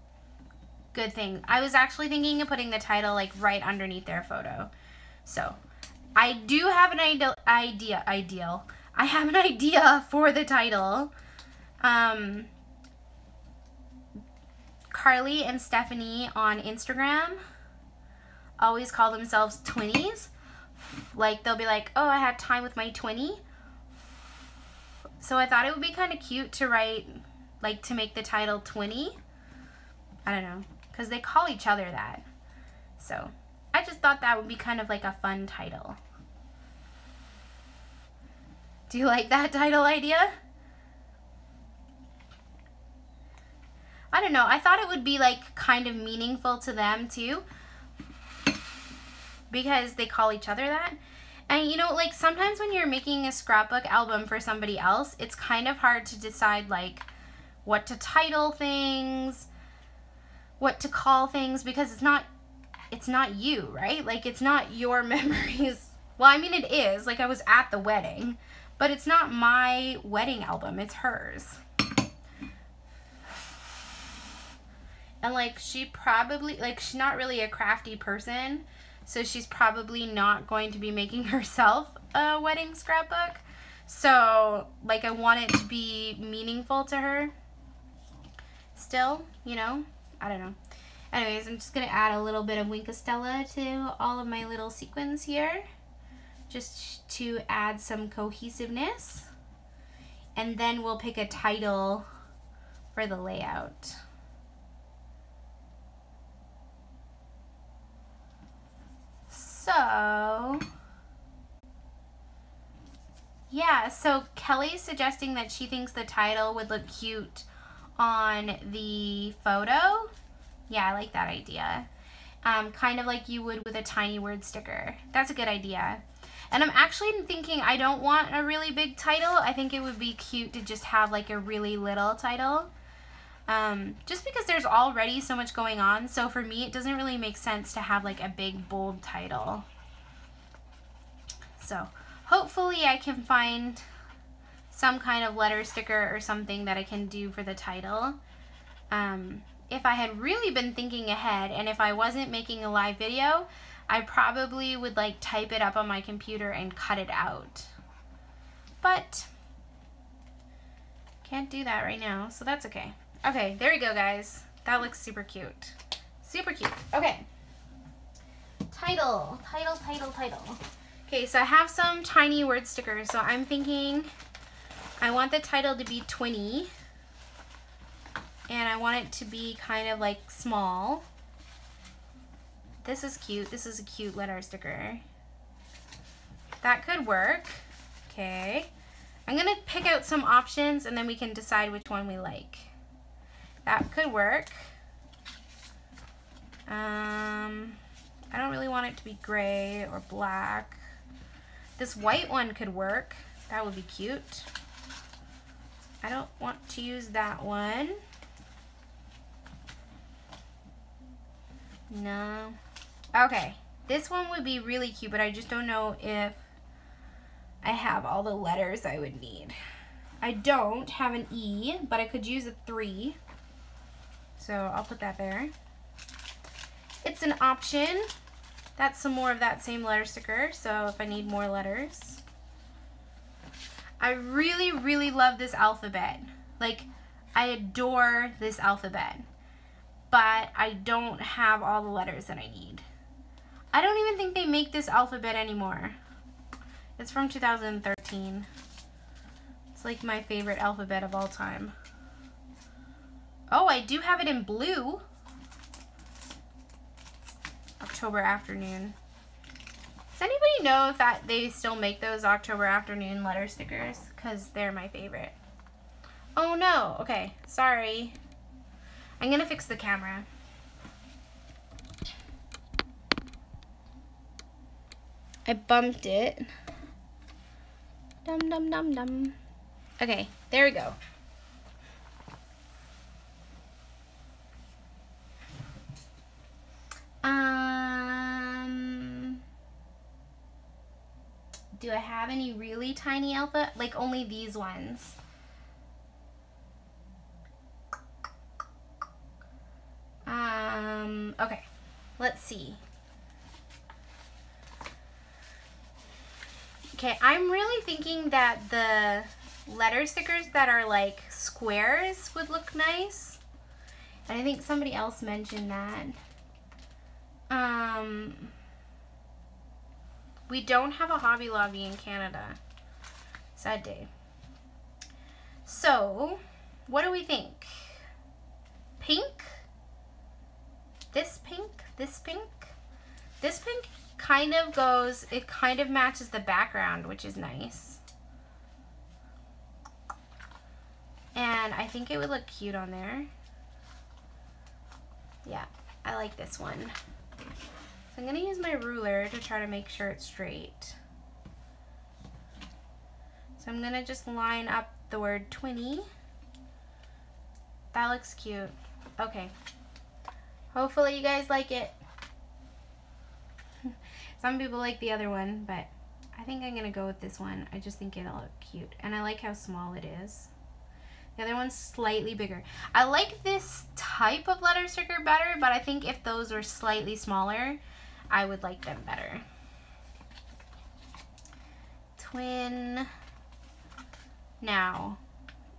Good thing. I was actually thinking of putting the title like right underneath their photo. So I do have an idea. I have an idea for the title. Carly and Stephanie on Instagram always call themselves twinnies. Like, they'll be like, oh, I had time with my twinnie. So I thought it would be kind of cute to write, like, to make the title Twinnie. I don't know, because they call each other that. So I just thought that would be kind of like a fun title. Do you like that title idea? I don't know. I thought it would be like kind of meaningful to them too, because they call each other that. And you know, like sometimes when you're making a scrapbook album for somebody else, it's kind of hard to decide like what to title things, what to call things, because it's not you, right? Like, it's not your memories. Well, I mean, it is. Like, I was at the wedding, but it's not my wedding album. It's hers. And like, she probably, like, she's not really a crafty person, so she's probably not going to be making herself a wedding scrapbook. So, like, I want it to be meaningful to her still, you know? I don't know. Anyways, I'm just going to add a little bit of Wink of Stella to all of my little sequins here, just to add some cohesiveness. And then we'll pick a title for the layout. So, yeah, so Kelly's suggesting that she thinks the title would look cute on the photo. Yeah, I like that idea. Kind of like you would with a tiny word sticker. That's a good idea. And I'm actually thinking I don't want a really big title. I think it would be cute to just have like a really little title. Just because there's already so much going on. So for me, it doesn't really make sense to have like a big, bold title. So hopefully I can find some kind of letter sticker or something that I can do for the title. If I had really been thinking ahead, and if I wasn't making a live video, I probably would like type it up on my computer and cut it out. But can't do that right now, so that's okay. Okay, there we go, guys. That looks super cute. Super cute. Okay. Title. Okay, so I have some tiny word stickers. So I'm thinking I want the title to be 20. And I want it to be kind of like small. This is cute. This is a cute letter sticker. That could work. Okay. I'm gonna pick out some options and then we can decide which one we like. That could work. I don't really want it to be gray or black. This white one could work. That would be cute. I don't want to use that one. No. Okay. This one would be really cute, but I just don't know if I have all the letters I would need. I don't have an E, but I could use a 3. So I'll put that there. It's an option. That's some more of that same letter sticker, so if I need more letters. I really, really love this alphabet. Like, I adore this alphabet. But I don't have all the letters that I need. I don't even think they make this alphabet anymore. It's from 2013. It's like my favorite alphabet of all time. Oh, I do have it in blue. October Afternoon. Does anybody know if they still make those October Afternoon letter stickers? Because they're my favorite. Oh no, okay, sorry. I'm gonna fix the camera. I bumped it. Dum dum dum dum. Okay, there we go. Do I have any really tiny alpha? Like only these ones. Okay, let's see. Okay, I'm really thinking that the letter stickers that are like squares would look nice. And I think somebody else mentioned that. We don't have a Hobby Lobby in Canada. Sad day. So, what do we think? Pink? This pink? This pink? This pink kind of goes, it kind of matches the background, which is nice. And I think it would look cute on there. Yeah, I like this one. So I'm gonna use my ruler to try to make sure it's straight. So I'm gonna just line up the word 20. That looks cute. Okay. Hopefully you guys like it. Some people like the other one, but I think I'm gonna go with this one. I just think it'll look cute. And I like how small it is. The other one's slightly bigger. I like this type of letter sticker better, but I think if those were slightly smaller, I would like them better. Twin. Now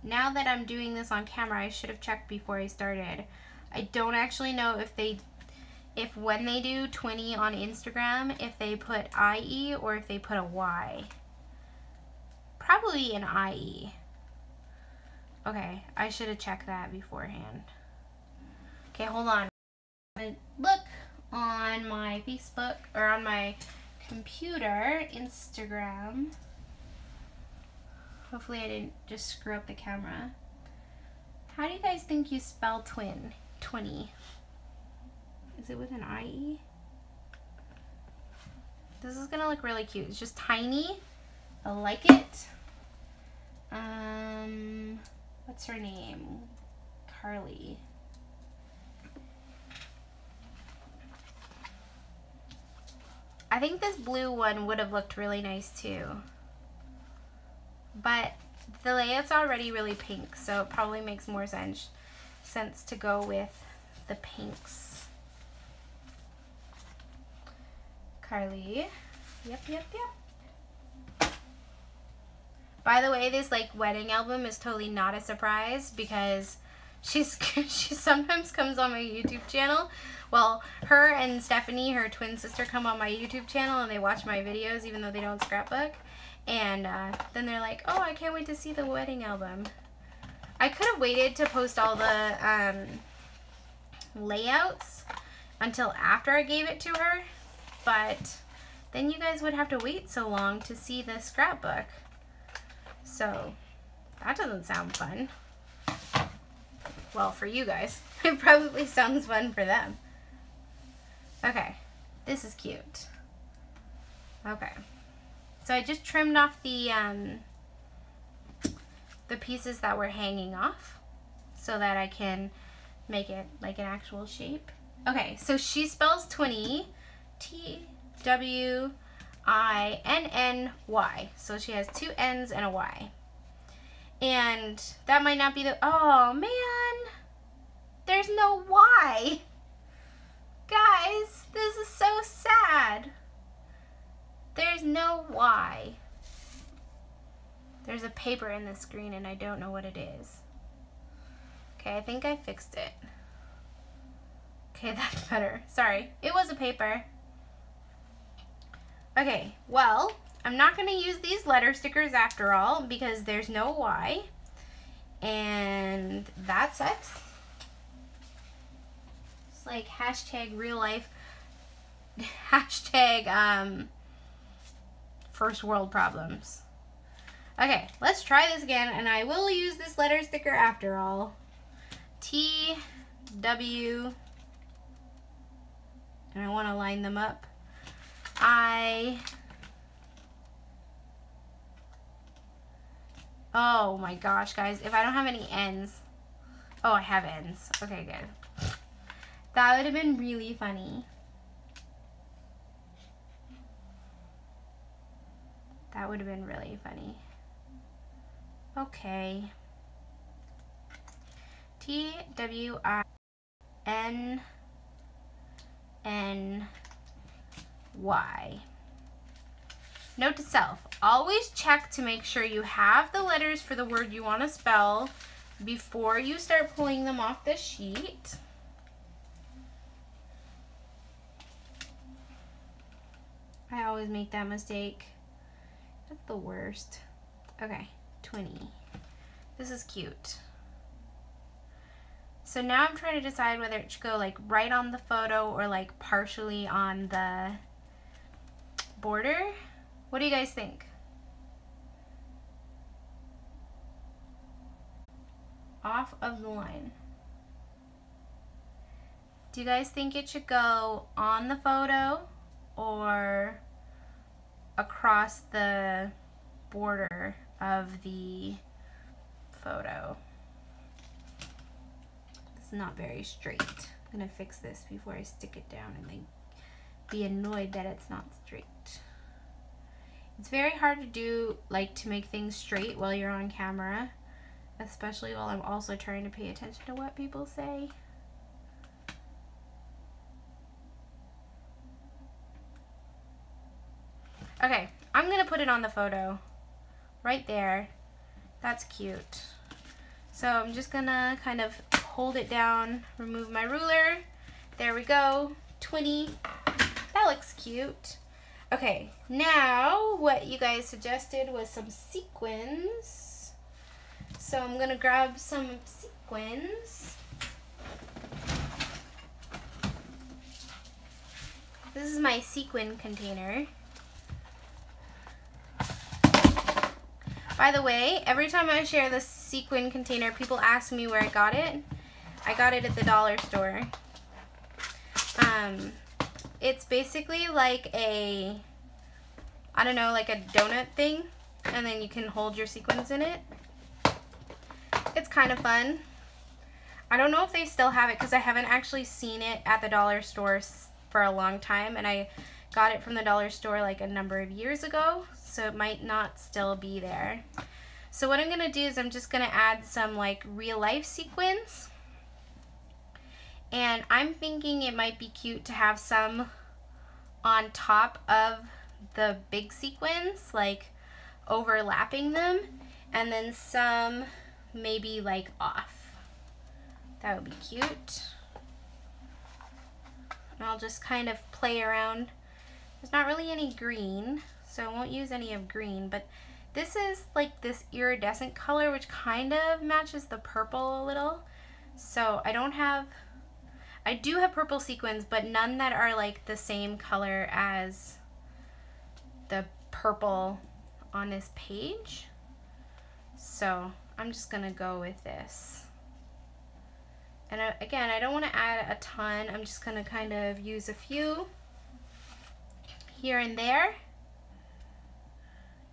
that I'm doing this on camera, I should have checked before I started. I don't actually know if when they do 20 on Instagram, if they put IE or if they put a Y. Probably an IE. Okay, I should have checked that beforehand. Okay, hold on. Look on my Facebook, or on my computer, Instagram. Hopefully I didn't just screw up the camera. How do you guys think you spell twin? 20. Is it with an IE? This is gonna look really cute. It's just tiny. I like it. What's her name? Carly. I think this blue one would have looked really nice too. But the layout's already really pink, so it probably makes more sense to go with the pinks. Carly. Yep. By the way, this like wedding album is totally not a surprise because she sometimes comes on my YouTube channel. Well, her and Stephanie, her twin sister, come on my YouTube channel and they watch my videos even though they don't scrapbook. And then they're like, oh, I can't wait to see the wedding album. I could have waited to post all the layouts until after I gave it to her, but then you guys would have to wait so long to see the scrapbook. So that doesn't sound fun. Well, for you guys. It probably sounds fun for them. Okay, this is cute. Okay, so I just trimmed off the pieces that were hanging off so that I can make it like an actual shape. Okay, so she spells 20, T-W-I-N-N-Y. So she has 2 N's and a Y. And that might not be the, oh man, there's no Y. Guys, this is so sad. There's no Y. There's a paper in the screen and I don't know what it is. Okay, I think I fixed it. Okay, that's better. Sorry, it was a paper. Okay, well, I'm not going to use these letter stickers after all because there's no Y. And that sucks. It's like hashtag real life, hashtag first world problems. Okay, let's try this again, and I will use this letter sticker after all. T, W, and I want to line them up. I, oh my gosh, guys, if I don't have any N's. Oh, I have N's. Okay, good. That would have been really funny. That would have been really funny. Okay. T-W-I-N-N-Y. Note to self, always check to make sure you have the letters for the word you want to spell before you start pulling them off the sheet. I always make that mistake. That's the worst. Okay, 20. This is cute. So now I'm trying to decide whether it should go like right on the photo or like partially on the border. What do you guys think? Off of the line. Do you guys think it should go on the photo or across the border of the photo? It's not very straight. I'm gonna fix this before I stick it down and then be annoyed that it's not straight. It's very hard to do, like, to make things straight while you're on camera, especially while I'm also trying to pay attention to what people say. Okay, I'm gonna put it on the photo right there. That's cute. So I'm just gonna kind of hold it down, remove my ruler. There we go, 20. That looks cute. Okay, now what you guys suggested was some sequins. So I'm gonna grab some sequins. This is my sequin container. By the way, every time I share this sequin container, people ask me where I got it. I got it at the dollar store. It's basically like a, I don't know, like a donut thing, and then you can hold your sequins in it. It's kind of fun. I don't know if they still have it because I haven't actually seen it at the dollar store for a long time, and I got it from the dollar store like a number of years ago, so it might not still be there. So what I'm going to do is I'm just going to add some like real life sequins. And I'm thinking it might be cute to have some on top of the big sequins, like overlapping them, and then some maybe like off. That would be cute. And I'll just kind of play around. There's not really any green, so I won't use any of green, but this is like this iridescent color, which kind of matches the purple a little. So I do have purple sequins, but none that are like the same color as the purple on this page. So I'm just gonna go with this. And again, I don't want to add a ton. I'm just gonna kind of use a few here and there,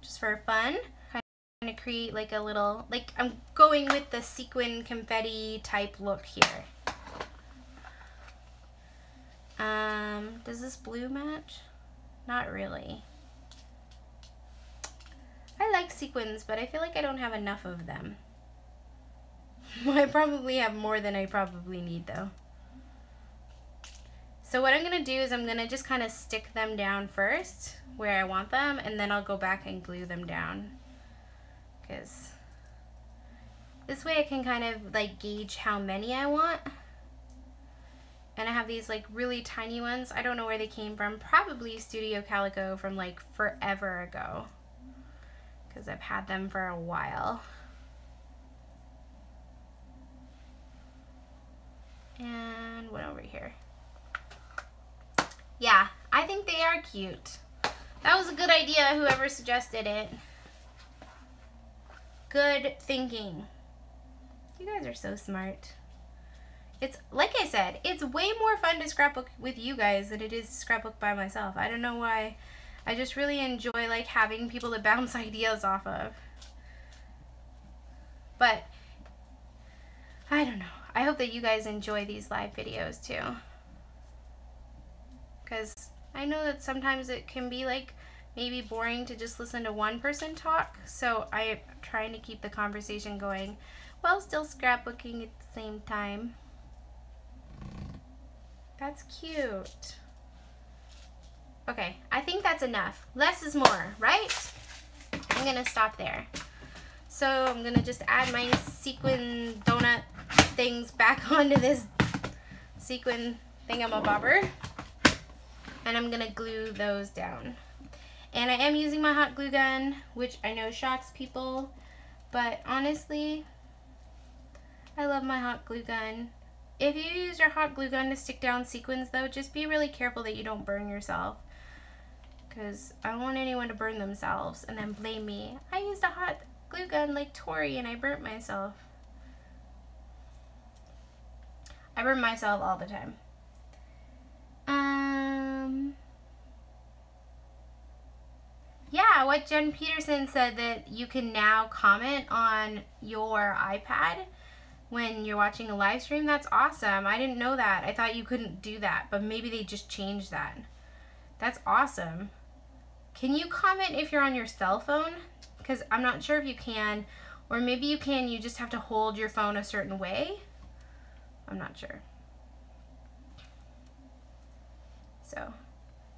just for fun. Kind of create like a little, like I'm going with the sequin confetti type look here. Does this blue match? Not really. I like sequins, but I feel like I don't have enough of them. I probably have more than I probably need though. So what I'm gonna do is I'm gonna just kind of stick them down first where I want them, and then I'll go back and glue them down. Because this way I can kind of like gauge how many I want. And I have these like really tiny ones. I don't know where they came from. Probably Studio Calico from like forever ago, because I've had them for a while. And one over here. Yeah, I think they are cute. That was a good idea, whoever suggested it. Good thinking. You guys are so smart. It's, like I said, it's way more fun to scrapbook with you guys than it is to scrapbook by myself. I don't know why. I just really enjoy like having people to bounce ideas off of. But I don't know. I hope that you guys enjoy these live videos too. Because I know that sometimes it can be like maybe boring to just listen to one person talk. So I'm trying to keep the conversation going while still scrapbooking at the same time. That's cute. Okay, I think that's enough. Less is more, right? I'm gonna stop there. So I'm gonna just add my sequin donut things back onto this sequin thingamabobber. And I'm gonna glue those down. And I am using my hot glue gun, which I know shocks people, but honestly, I love my hot glue gun. If you use your hot glue gun to stick down sequins though, just be really careful that you don't burn yourself, because I don't want anyone to burn themselves and then blame me. I used a hot glue gun like Tori and I burnt myself. I burn myself all the time. Yeah, what Jen Peterson said, that you can now comment on your iPad when you're watching a live stream. That's awesome. I didn't know that. I thought you couldn't do that, but maybe they just changed that. That's awesome. Can you comment if you're on your cell phone? Because I'm not sure if you can, or maybe you can, you just have to hold your phone a certain way. I'm not sure. So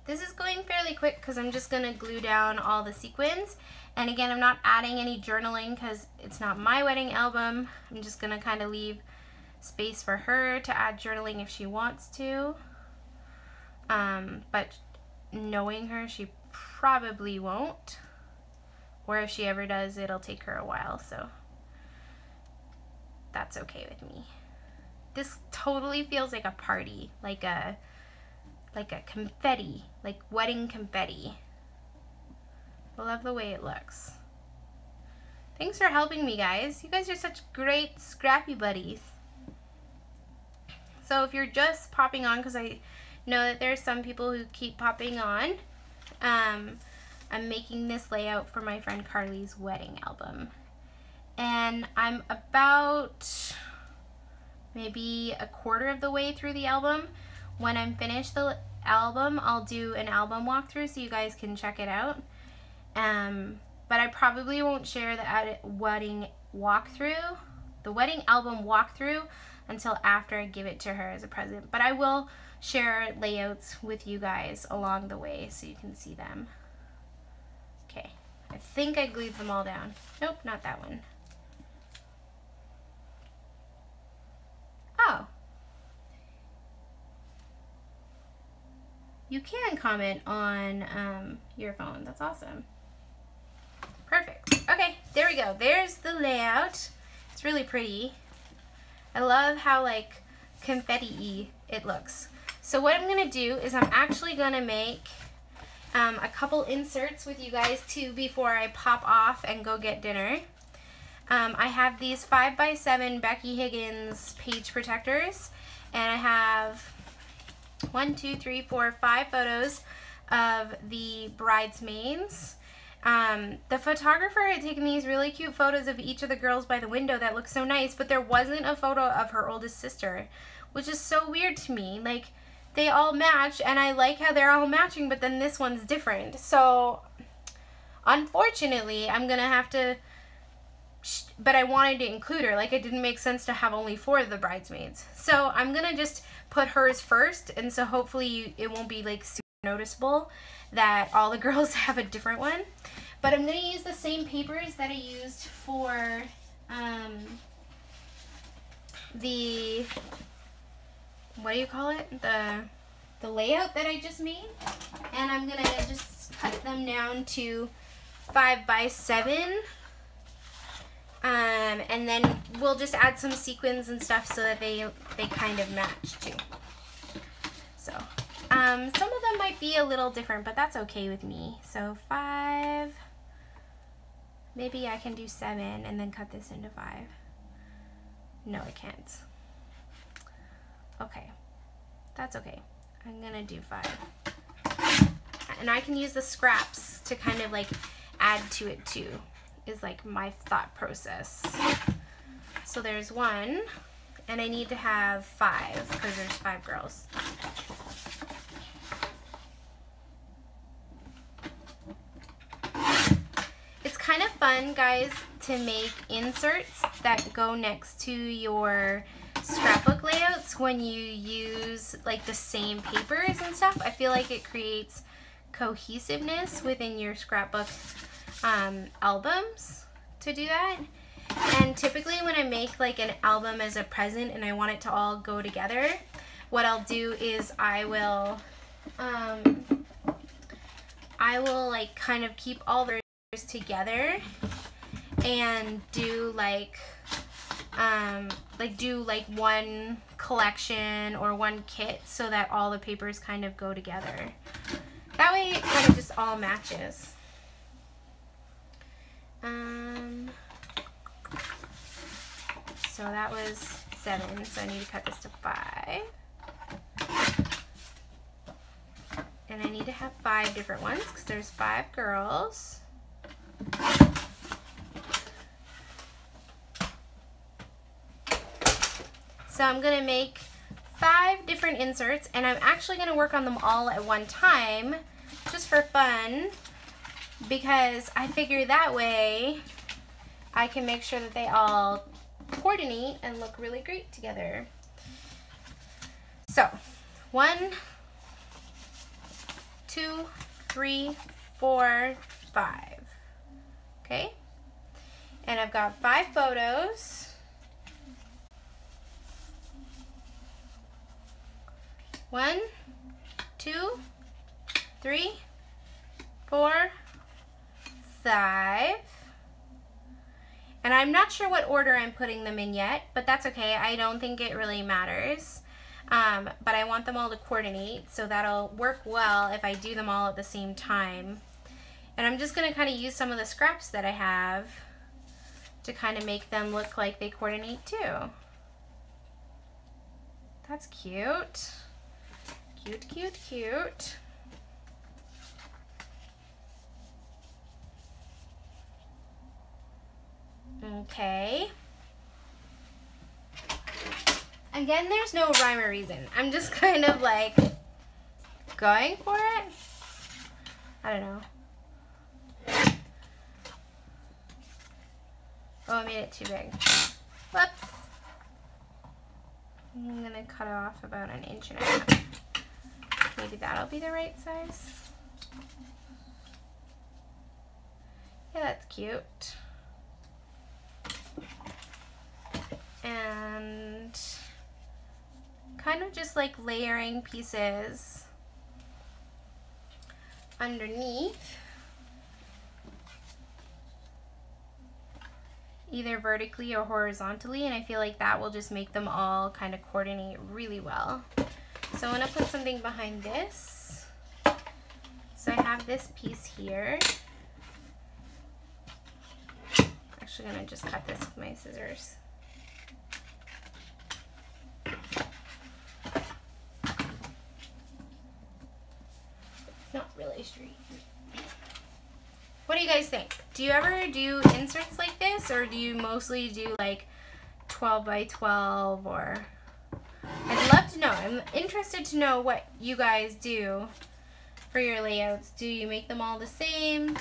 this is going fairly quick because I'm just going to glue down all the sequins. And again, I'm not adding any journaling because it's not my wedding album. I'm just going to kind of leave space for her to add journaling if she wants to. But knowing her, she probably won't. Or if she ever does, it'll take her a while. So that's okay with me. This totally feels like a party, like a confetti, like wedding confetti. I love the way it looks. Thanks for helping me, guys. You guys are such great scrappy buddies. So if you're just popping on, because I know that there's some people who keep popping on, I'm making this layout for my friend Carly's wedding album. And I'm about maybe a quarter of the way through the album. When I'm finished the album, I'll do an album walkthrough so you guys can check it out. But I probably won't share the wedding album walkthrough until after I give it to her as a present. But I will share layouts with you guys along the way so you can see them. Okay, I think I glued them all down. Nope, not that one. you can comment on your phone. That's awesome. Perfect. Okay, there we go. There's the layout. It's really pretty. I love how like confetti-y it looks. So what I'm gonna do is I'm actually gonna make a couple inserts with you guys too before I pop off and go get dinner. I have these 5x7 Becky Higgins page protectors, and I have 1, 2, 3, 4, 5 photos of the bridesmaids. The photographer had taken these really cute photos of each of the girls by the window that looked so nice, but there wasn't a photo of her oldest sister, which is so weird to me. Like, they all match, and I like how they're all matching, but then this one's different. So, unfortunately, I'm gonna have to, but I wanted to include her. Like, it didn't make sense to have only 4 of the bridesmaids. So, I'm gonna just put hers first, and so hopefully it won't be, like, super noticeable that all the girls have a different one. But I'm gonna use the same papers that I used for the, what do you call it? The layout that I just made. And I'm gonna just cut them down to 5x7. And then we'll just add some sequins and stuff so that they kind of match too. So, some of them might be a little different, but that's okay with me. So 5, maybe I can do 7 and then cut this into 5. No, I can't. Okay, that's okay. I'm gonna do 5. And I can use the scraps to kind of like add to it too, is like my thought process. So there's 1, and I need to have 5 because there's 5 girls. It's kind of fun, guys, to make inserts that go next to your scrapbook layouts when you use like the same papers and stuff. I feel like it creates cohesiveness within your scrapbook albums to do that. And typically when I make like an album as a present and I want it to all go together, what I'll do is I will like kind of keep all the together and do like one collection or one kit so that all the papers kind of go together. That way it kind of just all matches. So that was 7, so I need to cut this to 5. And I need to have 5 different ones because there's 5 girls. So I'm going to make 5 different inserts, and I'm actually going to work on them all at one time just for fun, because I figure that way I can make sure that they all coordinate and look really great together. So 1, 2, 3, 4, 5. Okay, and I've got 5 photos. 1, 2, 3, 4, 5. And I'm not sure what order I'm putting them in yet, but that's okay. I don't think it really matters. But I want them all to coordinate, so that'll work well if I do them all at the same time. And I'm just gonna kind of use some of the scraps that I have to kind of make them look like they coordinate too. That's cute. Cute, cute, cute. Okay. Again, there's no rhyme or reason. I'm just kind of like going for it. I don't know. Oh, I made it too big. Whoops. I'm gonna cut it off about 1.5 inches. Maybe that'll be the right size. Yeah, that's cute. And kind of just like layering pieces underneath, either vertically or horizontally, and I feel like that will just make them all kind of coordinate really well. So I'm going to put something behind this. So I have this piece here. Actually going to just cut this with my scissors. It's not really straight. What do you guys think? Do you ever do inserts like this, or do you mostly do like 12 by 12, or... I'd love to know. I'm interested to know what you guys do for your layouts. Do you make them all the same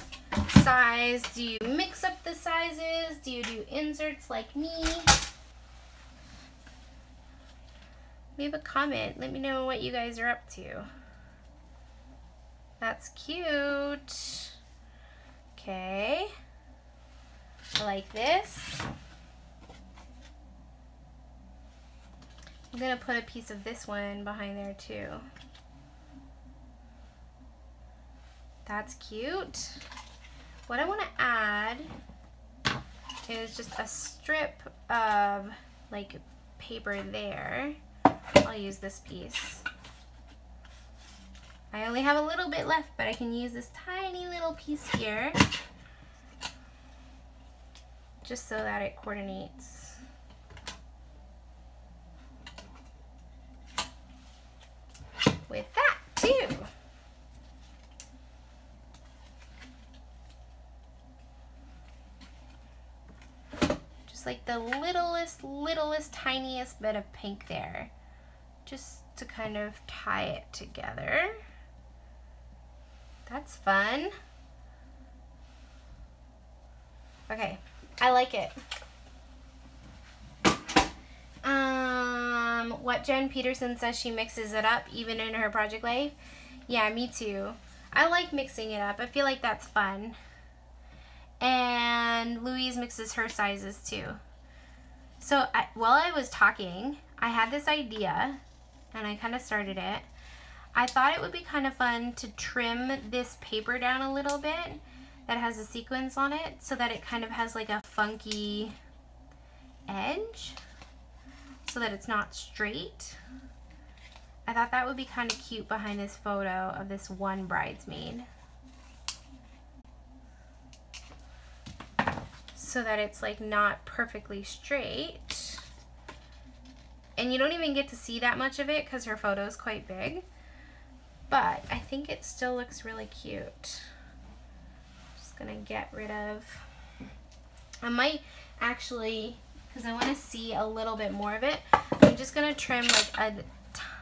size? Do you mix up the sizes? Do you do inserts like me? Leave a comment. Let me know what you guys are up to. That's cute. Okay. I like this. I'm gonna put a piece of this one behind there too. That's cute. What I want to add is just a strip of like paper there. I'll use this piece. I only have a little bit left, but I can use this tiny little piece here just so that it coordinates. With that too. Just like the littlest, tiniest bit of pink there, just to kind of tie it together. That's fun. Okay, I like it. What Jen Peterson says, she mixes it up even in her project life. Yeah, me too. I like mixing it up. I feel like that's fun. And Louise mixes her sizes too. So while I was talking, I had this idea and I kind of started it. I thought it would be kind of fun to trim this paper down a little bit that has a sequence on it so that it kind of has like a funky edge so that it's not straight. I thought that would be kind of cute behind this photo of this one bridesmaid. So that it's like not perfectly straight. And you don't even get to see that much of it because her photo is quite big. But I think it still looks really cute. Just gonna get rid of, I might actually, because I want to see a little bit more of it, I'm just gonna trim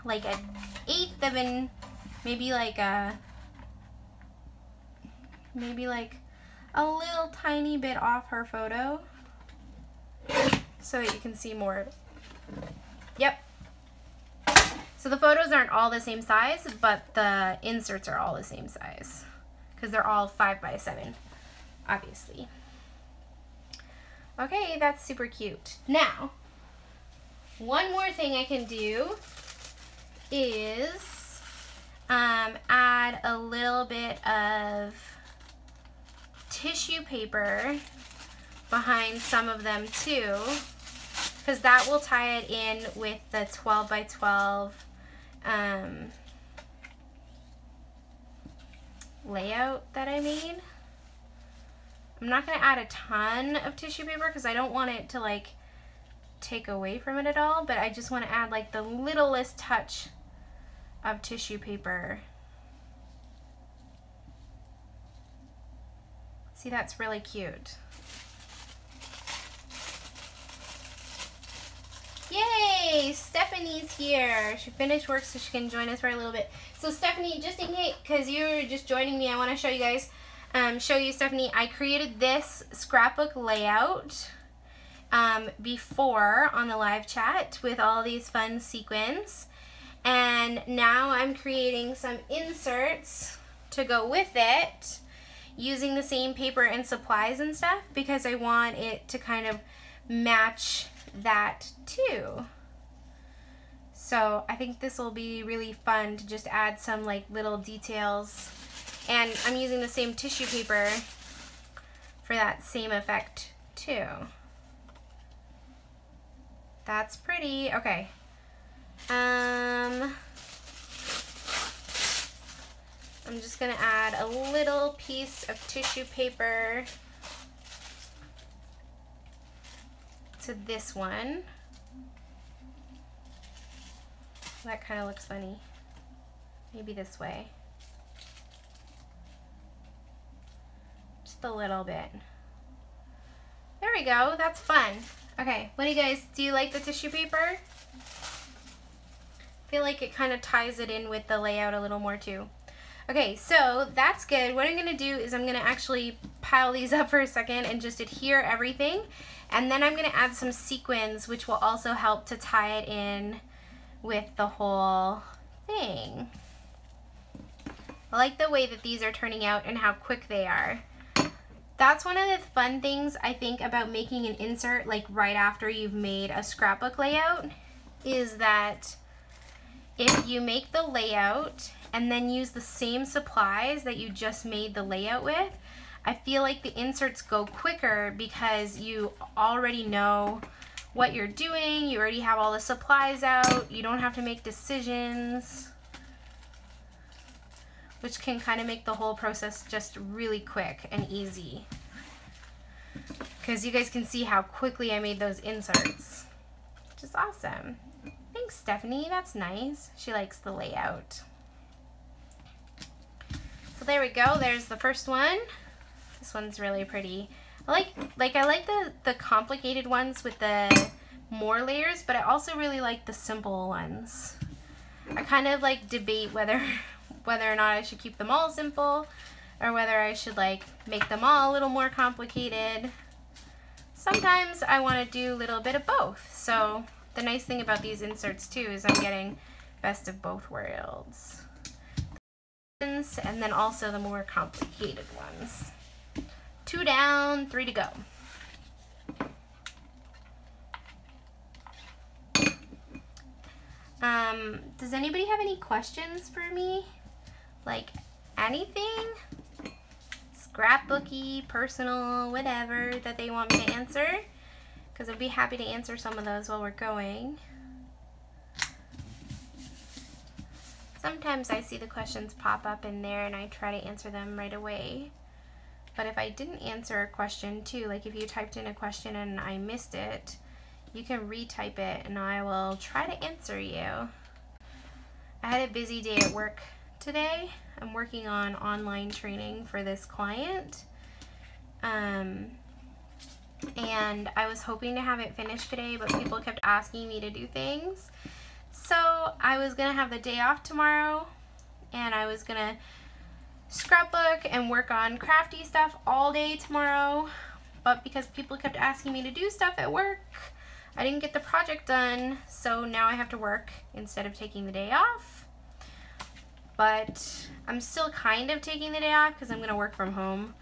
like an eighth of an, maybe like a little tiny bit off her photo so that you can see more of it. Yep. So the photos aren't all the same size, but the inserts are all the same size because they're all 5 by 7, obviously. Okay, that's super cute. Now, one more thing I can do is add a little bit of tissue paper behind some of them too, because that will tie it in with the 12 by 12 layout that I made. I'm not going to add a ton of tissue paper because I don't want it to like take away from it at all, but I just want to add like the littlest touch of tissue paper. See, that's really cute. Yay! Stephanie's here. She finished work so she can join us for a little bit. So Stephanie, just in case, because you're just joining me, I want to show you guys, Stephanie, I created this scrapbook layout before on the live chat with all these fun sequins. And now I'm creating some inserts to go with it using the same paper and supplies and stuff because I want it to kind of match that too. So I think this will be really fun to just add some like little details And I'm using the same tissue paper for that same effect too. That's pretty. Okay. I'm just gonna add a little piece of tissue paper to this one. That kind of looks funny. Maybe this way. Just a little bit. There we go. That's fun. Okay, what do you guys, do you like the tissue paper? I feel like it kind of ties it in with the layout a little more too. Okay, so that's good. What I'm going to do is I'm going to actually pile these up for a second and just adhere everything. And then I'm going to add some sequins, which will also help to tie it in with the whole thing. I like the way that these are turning out and how quick they are. That's one of the fun things I think about making an insert like right after you've made a scrapbook layout, is that if you make the layout and then use the same supplies that you just made the layout with, I feel like the inserts go quicker because you already know what you're doing, you already have all the supplies out, you don't have to make decisions, which can kind of make the whole process just really quick and easy. Because you guys can see how quickly I made those inserts, which is awesome. Thanks, Stephanie, that's nice. She likes the layout. So there we go, there's the first one. This one's really pretty. I like the complicated ones with the more layers, but I also really like the simple ones. I kind of like debate whether or not I should keep them all simple or whether I should like make them all a little more complicated. Sometimes I want to do a little bit of both. So the nice thing about these inserts too is I'm getting best of both worlds. And then also the more complicated ones. 2 down, 3 to go. Does anybody have any questions for me? Like anything? Scrapbooky, personal, whatever that they want me to answer? Because I'd be happy to answer some of those while we're going. Sometimes I see the questions pop up in there and I try to answer them right away. But if I didn't answer a question too, like if you typed in a question and I missed it, you can retype it and I will try to answer you. I had a busy day at work today. I'm working on online training for this client. And I was hoping to have it finished today, but people kept asking me to do things. So I was gonna have the day off tomorrow and I was gonna scrapbook and work on crafty stuff all day tomorrow, but because people kept asking me to do stuff at work, I didn't get the project done, so now I have to work instead of taking the day off. But I'm still kind of taking the day off because I'm going to work from home.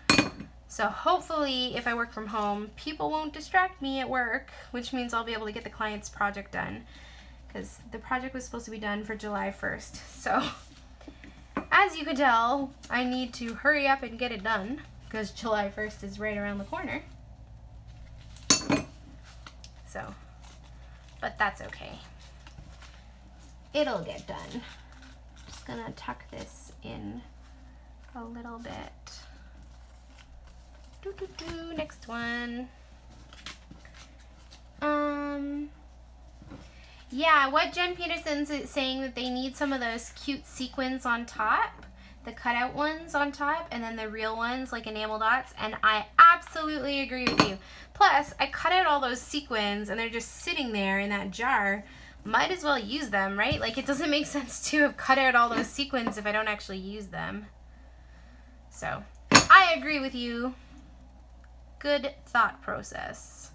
So hopefully if I work from home, people won't distract me at work, which means I'll be able to get the client's project done, because the project was supposed to be done for July 1st. So as you can tell, I need to hurry up and get it done because July 1st is right around the corner. So, but that's okay. It'll get done. Just gonna tuck this in a little bit. Next one. Yeah, what Jen Peterson's saying that they need some of those cute sequins on top, the cutout ones on top, and then the real ones like enamel dots, and I absolutely agree with you. Plus, I cut out all those sequins and they're just sitting there in that jar. Might as well use them, right? Like, it doesn't make sense to have cut out all those sequins if I don't actually use them. So, I agree with you. Good thought process.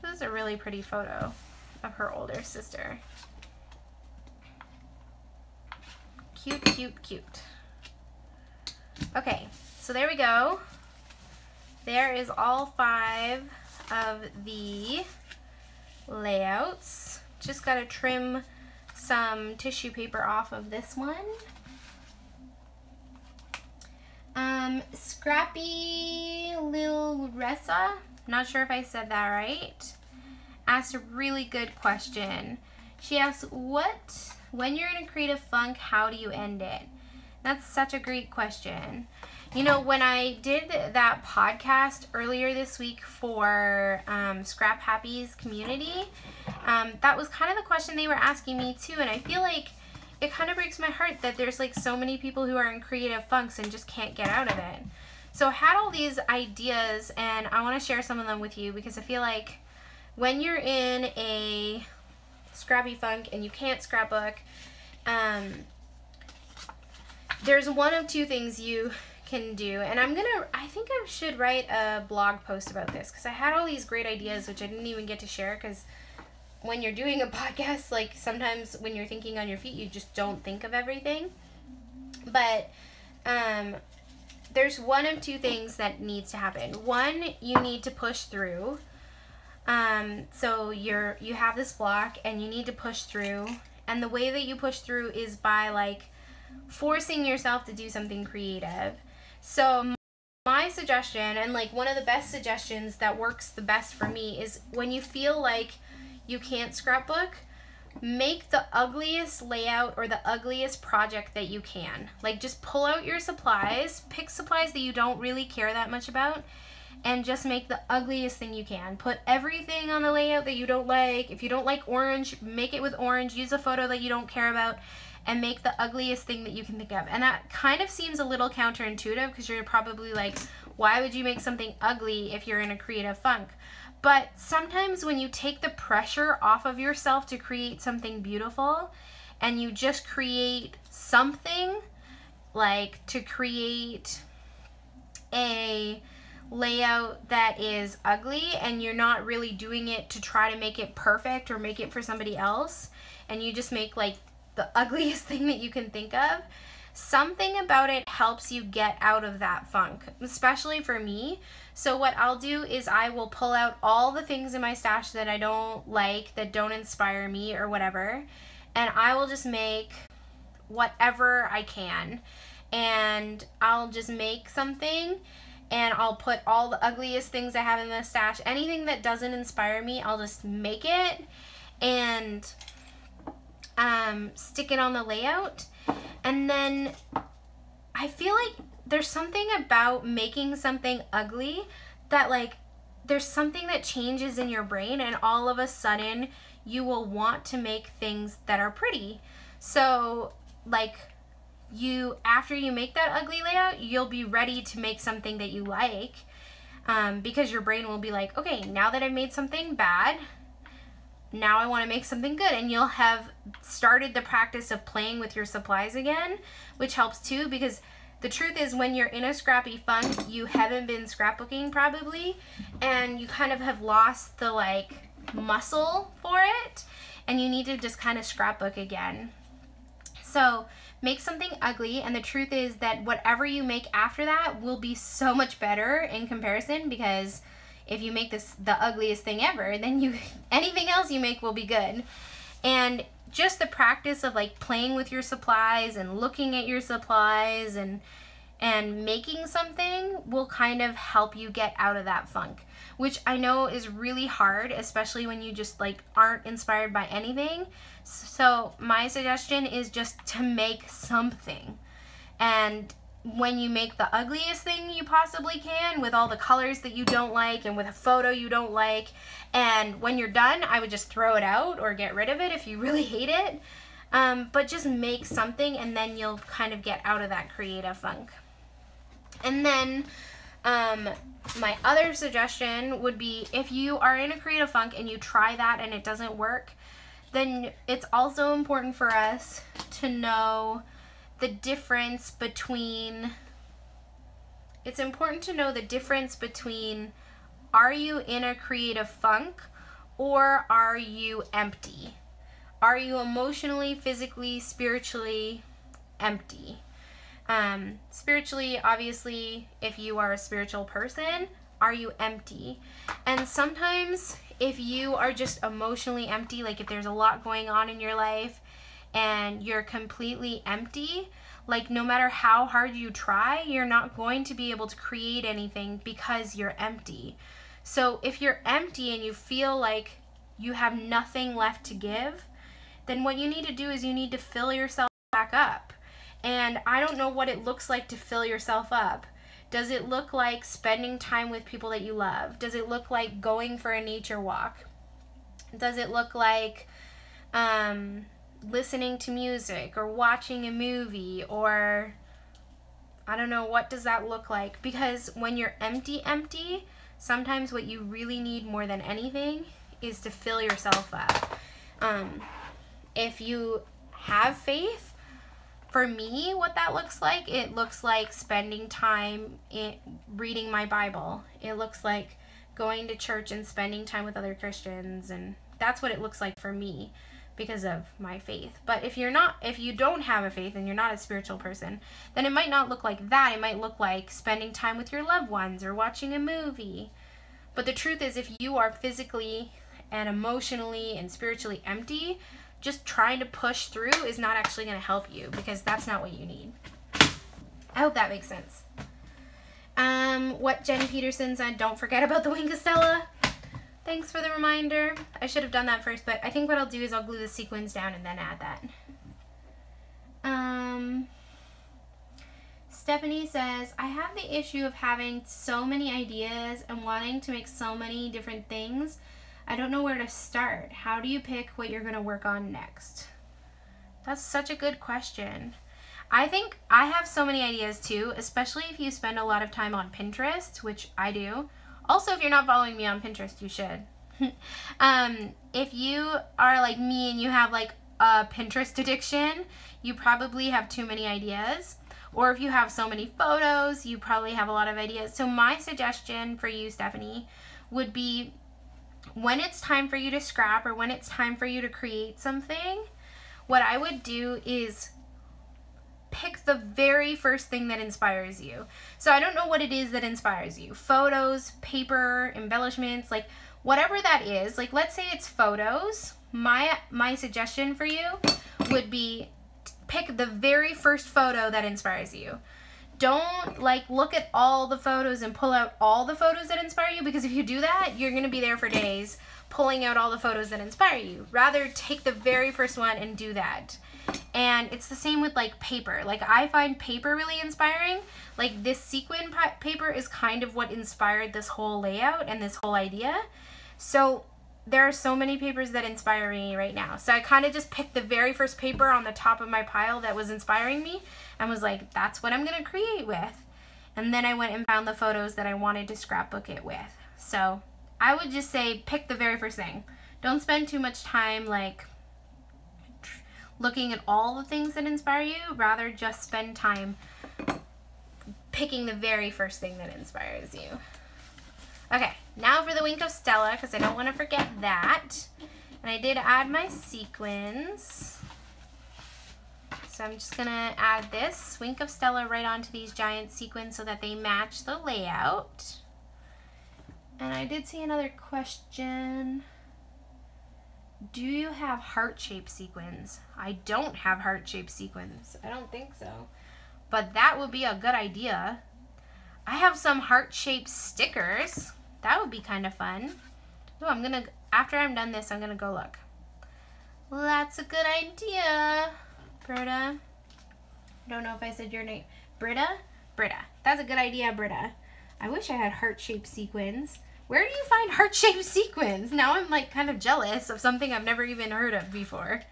This is a really pretty photo of her older sister. Cute, cute, cute. Okay, so there we go. There is all 5 of the layouts. Just gotta trim some tissue paper off of this one. Scrappy Lil Ressa, not sure if I said that right, asked a really good question. She asked, when you're in a creative funk, how do you end it? That's such a great question. You know, when I did that podcast earlier this week for Scrap Happy's community, that was kind of the question they were asking me too, and I feel like it kind of breaks my heart that there's like so many people who are in creative funks and just can't get out of it. So I had all these ideas, and I want to share some of them with you because I feel like when you're in a scrappy funk and you can't scrapbook, there's one of two things you can do, and I think I should write a blog post about this because I had all these great ideas which I didn't even get to share because when you're doing a podcast, like sometimes when you're thinking on your feet, you just don't think of everything. But there's one of two things that needs to happen. One, you need to push through. So you have this block and you need to push through, and the way that you push through is by like forcing yourself to do something creative. So my suggestion, and like one of the best suggestions that works the best for me, is when you feel like you can't scrapbook, make the ugliest layout or the ugliest project that you can. Like just pull out your supplies, pick supplies that you don't really care that much about, and just make the ugliest thing you can. Put everything on the layout that you don't like. If you don't like orange, make it with orange. Use a photo that you don't care about and make the ugliest thing that you can think of. And that kind of seems a little counterintuitive because you're probably like, why would you make something ugly if you're in a creative funk? But sometimes when you take the pressure off of yourself to create something beautiful and you just create something, like to create a layout that is ugly and you're not really doing it to try to make it perfect or make it for somebody else, and you just make like the ugliest thing that you can think of, something about it helps you get out of that funk, especially for me. So what I'll do is I will pull out all the things in my stash that I don't like, that don't inspire me or whatever, and I will just make whatever I can. And I'll just make something, and I'll put all the ugliest things I have in the stash. Anything that doesn't inspire me, I'll just make it and stick it on the layout. And then I feel like there's something about making something ugly that like there's something that changes in your brain, and all of a sudden you will want to make things that are pretty. So like after you make that ugly layout, you'll be ready to make something that you like, because your brain will be like, okay, now that I've made something bad, now I want to make something good. And you'll have started the practice of playing with your supplies again, which helps too, because the truth is when you're in a scrappy funk, you haven't been scrapbooking probably, and you kind of have lost the like muscle for it, and you need to just kind of scrapbook again. So make something ugly, and the truth is that whatever you make after that will be so much better in comparison, because if you make this the ugliest thing ever, then anything else you make will be good. And just the practice of like playing with your supplies and looking at your supplies and making something will kind of help you get out of that funk, which I know is really hard, especially when you just like aren't inspired by anything. So my suggestion is just to make something. And when you make the ugliest thing you possibly can with all the colors that you don't like and with a photo you don't like, and when you're done, I would just throw it out or get rid of it if you really hate it. But just make something, and then you'll kind of get out of that creative funk. And then my other suggestion would be, if you are in a creative funk and you try that and it doesn't work, then it's also important for us to know the difference between, are you in a creative funk or are you empty? Are you emotionally, physically, spiritually empty? Spiritually, obviously, if you are a spiritual person, are you empty? And sometimes if you are just emotionally empty, like if there's a lot going on in your life and you're completely empty, Like, no matter how hard you try, you're not going to be able to create anything because you're empty. So if you're empty and you feel like you have nothing left to give, then what you need to do is you need to fill yourself back up. And I don't know what it looks like to fill yourself up. Does it look like spending time with people that you love? Does it look like going for a nature walk? Does it look like listening to music or watching a movie, or I don't know, what does that look like? Because when you're empty, sometimes what you really need more than anything is to fill yourself up. If you have faith, for me, what that looks like, it looks like spending time reading my Bible. It looks like going to church and spending time with other Christians, and that's what it looks like for me because of my faith. But if you don't have a faith and you're not a spiritual person, then it might not look like that. It might look like spending time with your loved ones or watching a movie. But the truth is, if you are physically and emotionally and spiritually empty, just trying to push through is not actually going to help you, because that's not what you need. I hope that makes sense. What Jen Peterson said, don't forget about the wing of Stella. Thanks for the reminder. I should have done that first, but I think what I'll do is I'll glue the sequins down and then add that. Stephanie says, I have the issue of having so many ideas and wanting to make so many different things. I don't know where to start. How do you pick what you're going to work on next? That's such a good question. I think I have so many ideas too, especially if you spend a lot of time on Pinterest, which I do. Also, if you're not following me on Pinterest, you should. If you are like me and you have like a Pinterest addiction, you probably have too many ideas. Or if you have so many photos, you probably have a lot of ideas. So my suggestion for you, Stephanie, would be when it's time for you to scrap or when it's time for you to create something, what I would do is pick the very first thing that inspires you. So I don't know what it is that inspires you. Photos, paper, embellishments, like whatever that is. Like let's say it's photos. My suggestion for you would be pick the very first photo that inspires you. Don't like look at all the photos and pull out all the photos that inspire you, because if you do that, you're going to be there for days pulling out all the photos that inspire you. Rather take the very first one and do that. And it's the same with like paper. Like I find paper really inspiring. Like this sequin paper is kind of what inspired this whole layout and this whole idea. So there are so many papers that inspire me right now. So I kind of just picked the very first paper on the top of my pile that was inspiring me and was like, that's what I'm going to create with. And then I went and found the photos that I wanted to scrapbook it with. So I would just say pick the very first thing. Don't spend too much time like looking at all the things that inspire you. Rather just spend time picking the very first thing that inspires you. Okay, now for the wink of Stella, because I don't want to forget that. And I did add my sequins. So I'm just going to add this wink of Stella right onto these giant sequins so that they match the layout. And I did see another question. Do you have heart-shaped sequins? I don't have heart-shaped sequins. I don't think so. But that would be a good idea. I have some heart-shaped stickers. That would be kind of fun. Oh, after I'm done this, I'm gonna go look. Well, that's a good idea, Britta. I don't know if I said your name. Britta? Britta. That's a good idea, Britta. I wish I had heart-shaped sequins. Where do you find heart-shaped sequins? Now I'm like kind of jealous of something I've never even heard of before.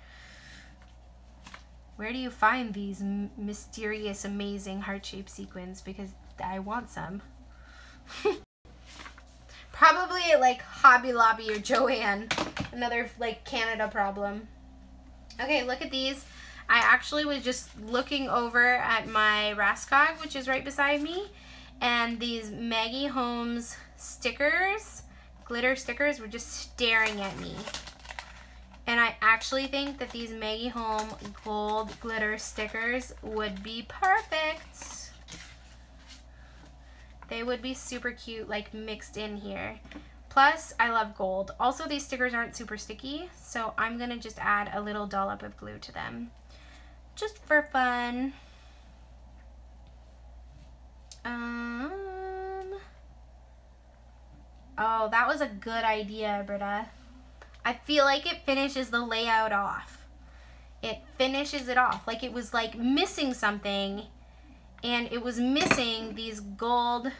Where do you find these mysterious, amazing heart-shaped sequins? Because I want some. Probably at like Hobby Lobby or Joann. Another like Canada problem. Okay, look at these. I actually was just looking over at my Raskog, which is right beside me. And these Maggie Holmes stickers, glitter stickers, were just staring at me. And I actually think that these Maggie Holm gold glitter stickers would be perfect. They would be super cute, like mixed in here. Plus, I love gold. Also, these stickers aren't super sticky, so I'm gonna just add a little dollop of glue to them. Just for fun. Oh, that was a good idea, Britta. I feel like it finishes the layout off. It finishes it off. Like it was like missing something, and it was missing these gold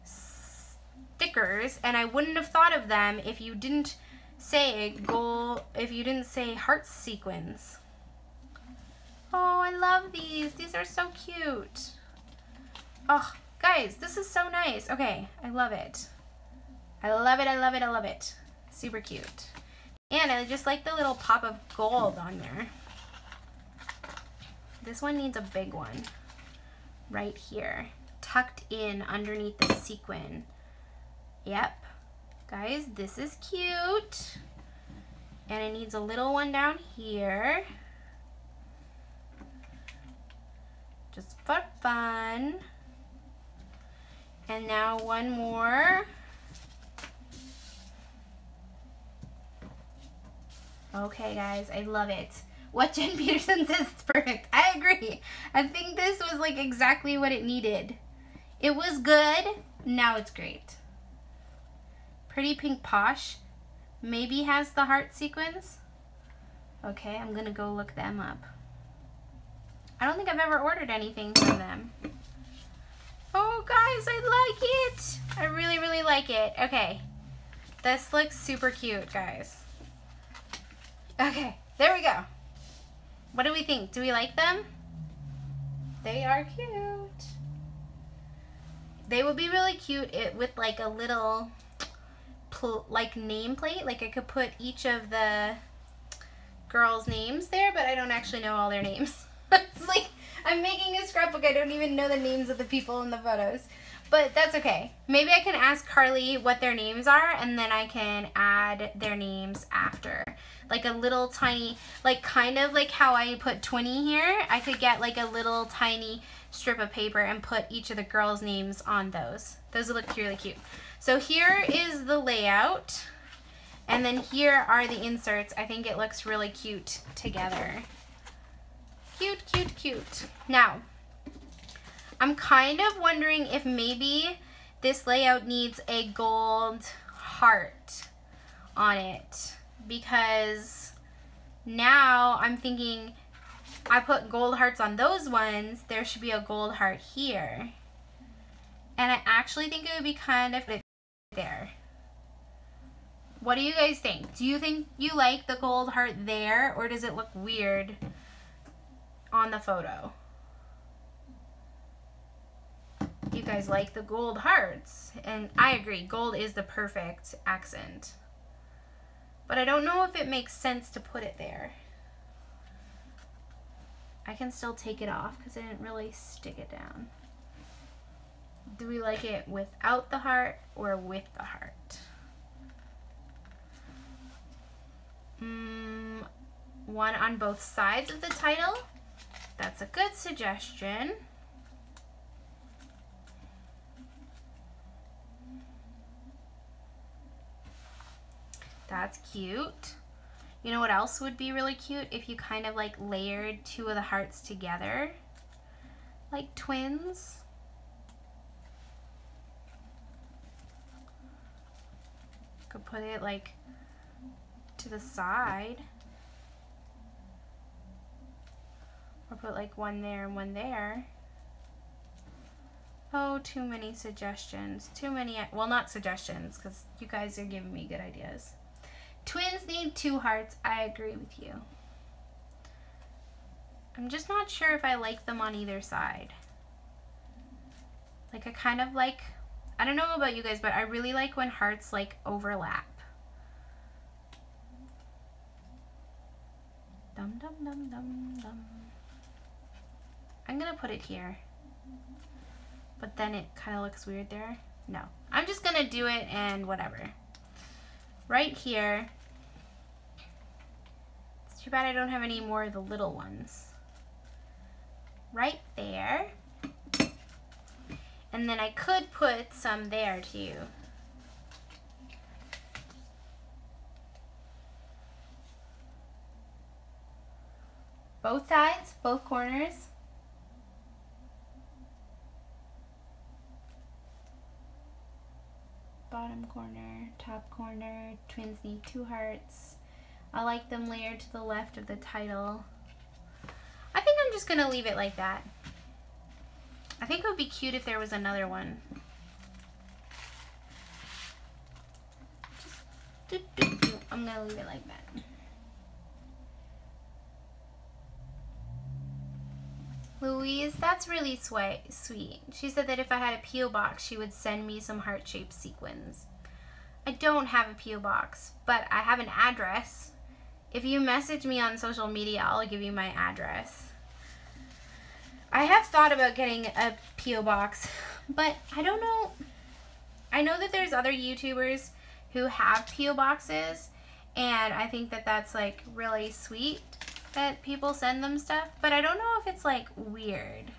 stickers, and I wouldn't have thought of them if you didn't say gold, if you didn't say heart sequins. Oh, I love these. These are so cute. Oh, guys, this is so nice. Okay, I love it. I love it, I love it, I love it. Super cute. And I just like the little pop of gold on there. This one needs a big one. Right here. Tucked in underneath the sequin. Yep. Guys, this is cute. And it needs a little one down here. Just for fun. And now one more. Okay, guys, I love it. What Jen Peterson says is perfect. I agree. I think this was like exactly what it needed. It was good. Now it's great. Pretty Pink Posh maybe has the heart sequins. Okay, I'm gonna go look them up. I don't think I've ever ordered anything from them. Oh, guys, I like it. I really, really like it. Okay, this looks super cute, guys. Okay, there we go. What do we think? Do we like them? They are cute. They would be really cute with like a little like nameplate. Like I could put each of the girls' names there, but I don't actually know all their names. It's like I'm making a scrapbook. I don't even know the names of the people in the photos. But that's okay. Maybe I can ask Carly what their names are, and then I can add their names after. Like a little tiny, like kind of like how I put 20 here, I could get like a little tiny strip of paper and put each of the girls' names on those. Those would look really cute. So here is the layout, and then here are the inserts. I think it looks really cute together. Cute, cute, cute. Now, I'm kind of wondering if maybe this layout needs a gold heart on it, because now I'm thinking I put gold hearts on those ones, there should be a gold heart here. And I actually think it would be kind of there. What do you guys think? Do you think you like the gold heart there, or does it look weird on the photo? You guys like the gold hearts, and I agree, gold is the perfect accent. But I don't know if it makes sense to put it there. I can still take it off because I didn't really stick it down. Do we like it without the heart or with the heart? One on both sides of the title. That's a good suggestion. That's cute. You know what else would be really cute? If you kind of like layered two of the hearts together, like twins. Could put it like to the side, or put like one there and one there. Oh, too many suggestions. Too many, well, not suggestions, because you guys are giving me good ideas. Twins need two hearts. I agree with you. I'm just not sure if I like them on either side. Like I kind of like, I don't know about you guys, but I really like when hearts like overlap. Dum dum dum dum dum. I'm gonna put it here, but then it kind of looks weird there. No, I'm just gonna do it and whatever. Right here. It's too bad I don't have any more of the little ones. Right there. And then I could put some there too. Both sides, both corners. bottom corner, top corner. Twins need 2 hearts. I like them layered to the left of the title. I think I'm just gonna leave it like that. I think it would be cute if there was another one. I'm gonna leave it like that. Louise, that's really sweet. She said that if I had a P.O. box, she would send me some heart-shaped sequins. I don't have a P.O. box, but I have an address. If you message me on social media, I'll give you my address. I have thought about getting a P.O. box, but I don't know. I know that there's other YouTubers who have P.O. boxes, and I think that that's like really sweet that people send them stuff, but I don't know if it's like weird.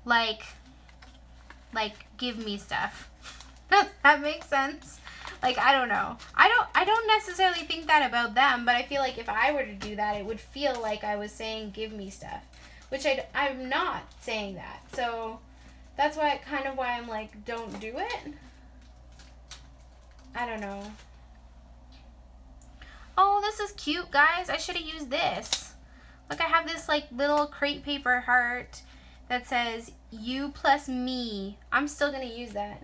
Like give me stuff. Does that make sense? Like, I don't know. I don't necessarily think that about them, but I feel like if I were to do that, it would feel like I was saying give me stuff, which I'm not saying that. So that's why I'm like, don't do it. I don't know. Oh, this is cute, guys. I should have used this. Look, I have this like little crepe paper heart that says you plus me. I'm still gonna use that.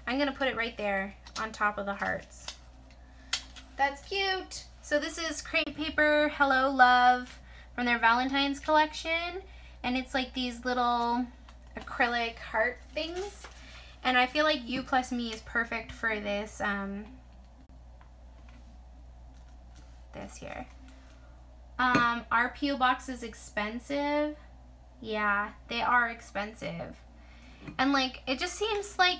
I'm gonna put it right there on top of the hearts. That's cute. So this is crepe paper Hello Love from their Valentine's collection, and it's like these little acrylic heart things, and I feel like you plus me is perfect for this this here. Our P.O. box is expensive. Yeah, they are expensive, and like it just seems like,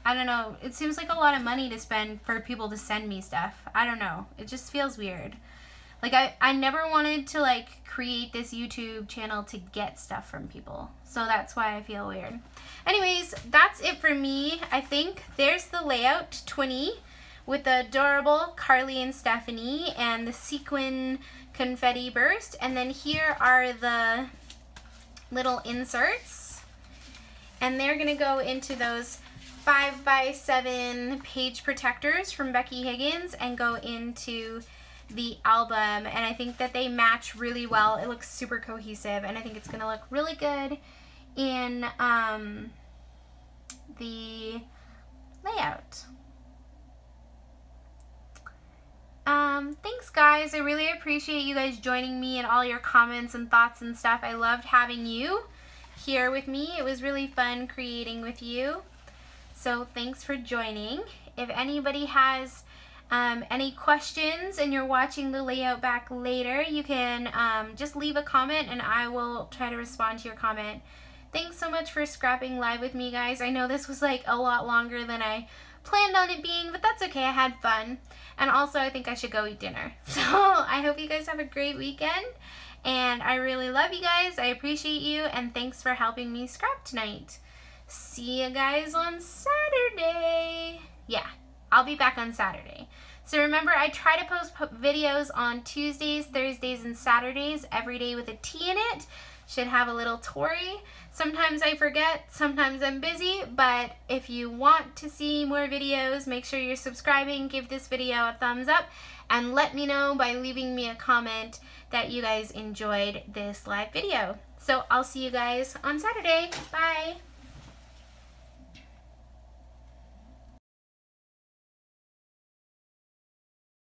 I don't know, it seems like a lot of money to spend for people to send me stuff. I don't know, it just feels weird. Like I never wanted to like create this YouTube channel to get stuff from people, so that's why I feel weird. Anyways, that's it for me. I think there's the layout 20 with the adorable Carly and Stephanie and the sequin confetti burst, and then here are the little inserts, and they're gonna go into those 5x7 page protectors from Becky Higgins and go into the album, and I think that they match really well. It looks super cohesive, and I think it's gonna look really good in the layout. Thanks guys, I really appreciate you guys joining me and all your comments and thoughts and stuff. I loved having you here with me. It was really fun creating with you. So thanks for joining. If anybody has any questions and you're watching the layout back later, you can just leave a comment and I will try to respond to your comment. Thanks so much for scrapping live with me, guys. I know this was like a lot longer than I planned on it being, but that's okay. I had fun. And also, I think I should go eat dinner. So I hope you guys have a great weekend. And I really love you guys. I appreciate you. And thanks for helping me scrap tonight. See you guys on Saturday. Yeah, I'll be back on Saturday. So remember, I try to post videos on Tuesdays, Thursdays, and Saturdays every day with a T in it. Should have a little Tori. Sometimes I forget, sometimes I'm busy, but if you want to see more videos, make sure you're subscribing, give this video a thumbs up, and let me know by leaving me a comment that you guys enjoyed this live video. So I'll see you guys on Saturday. Bye!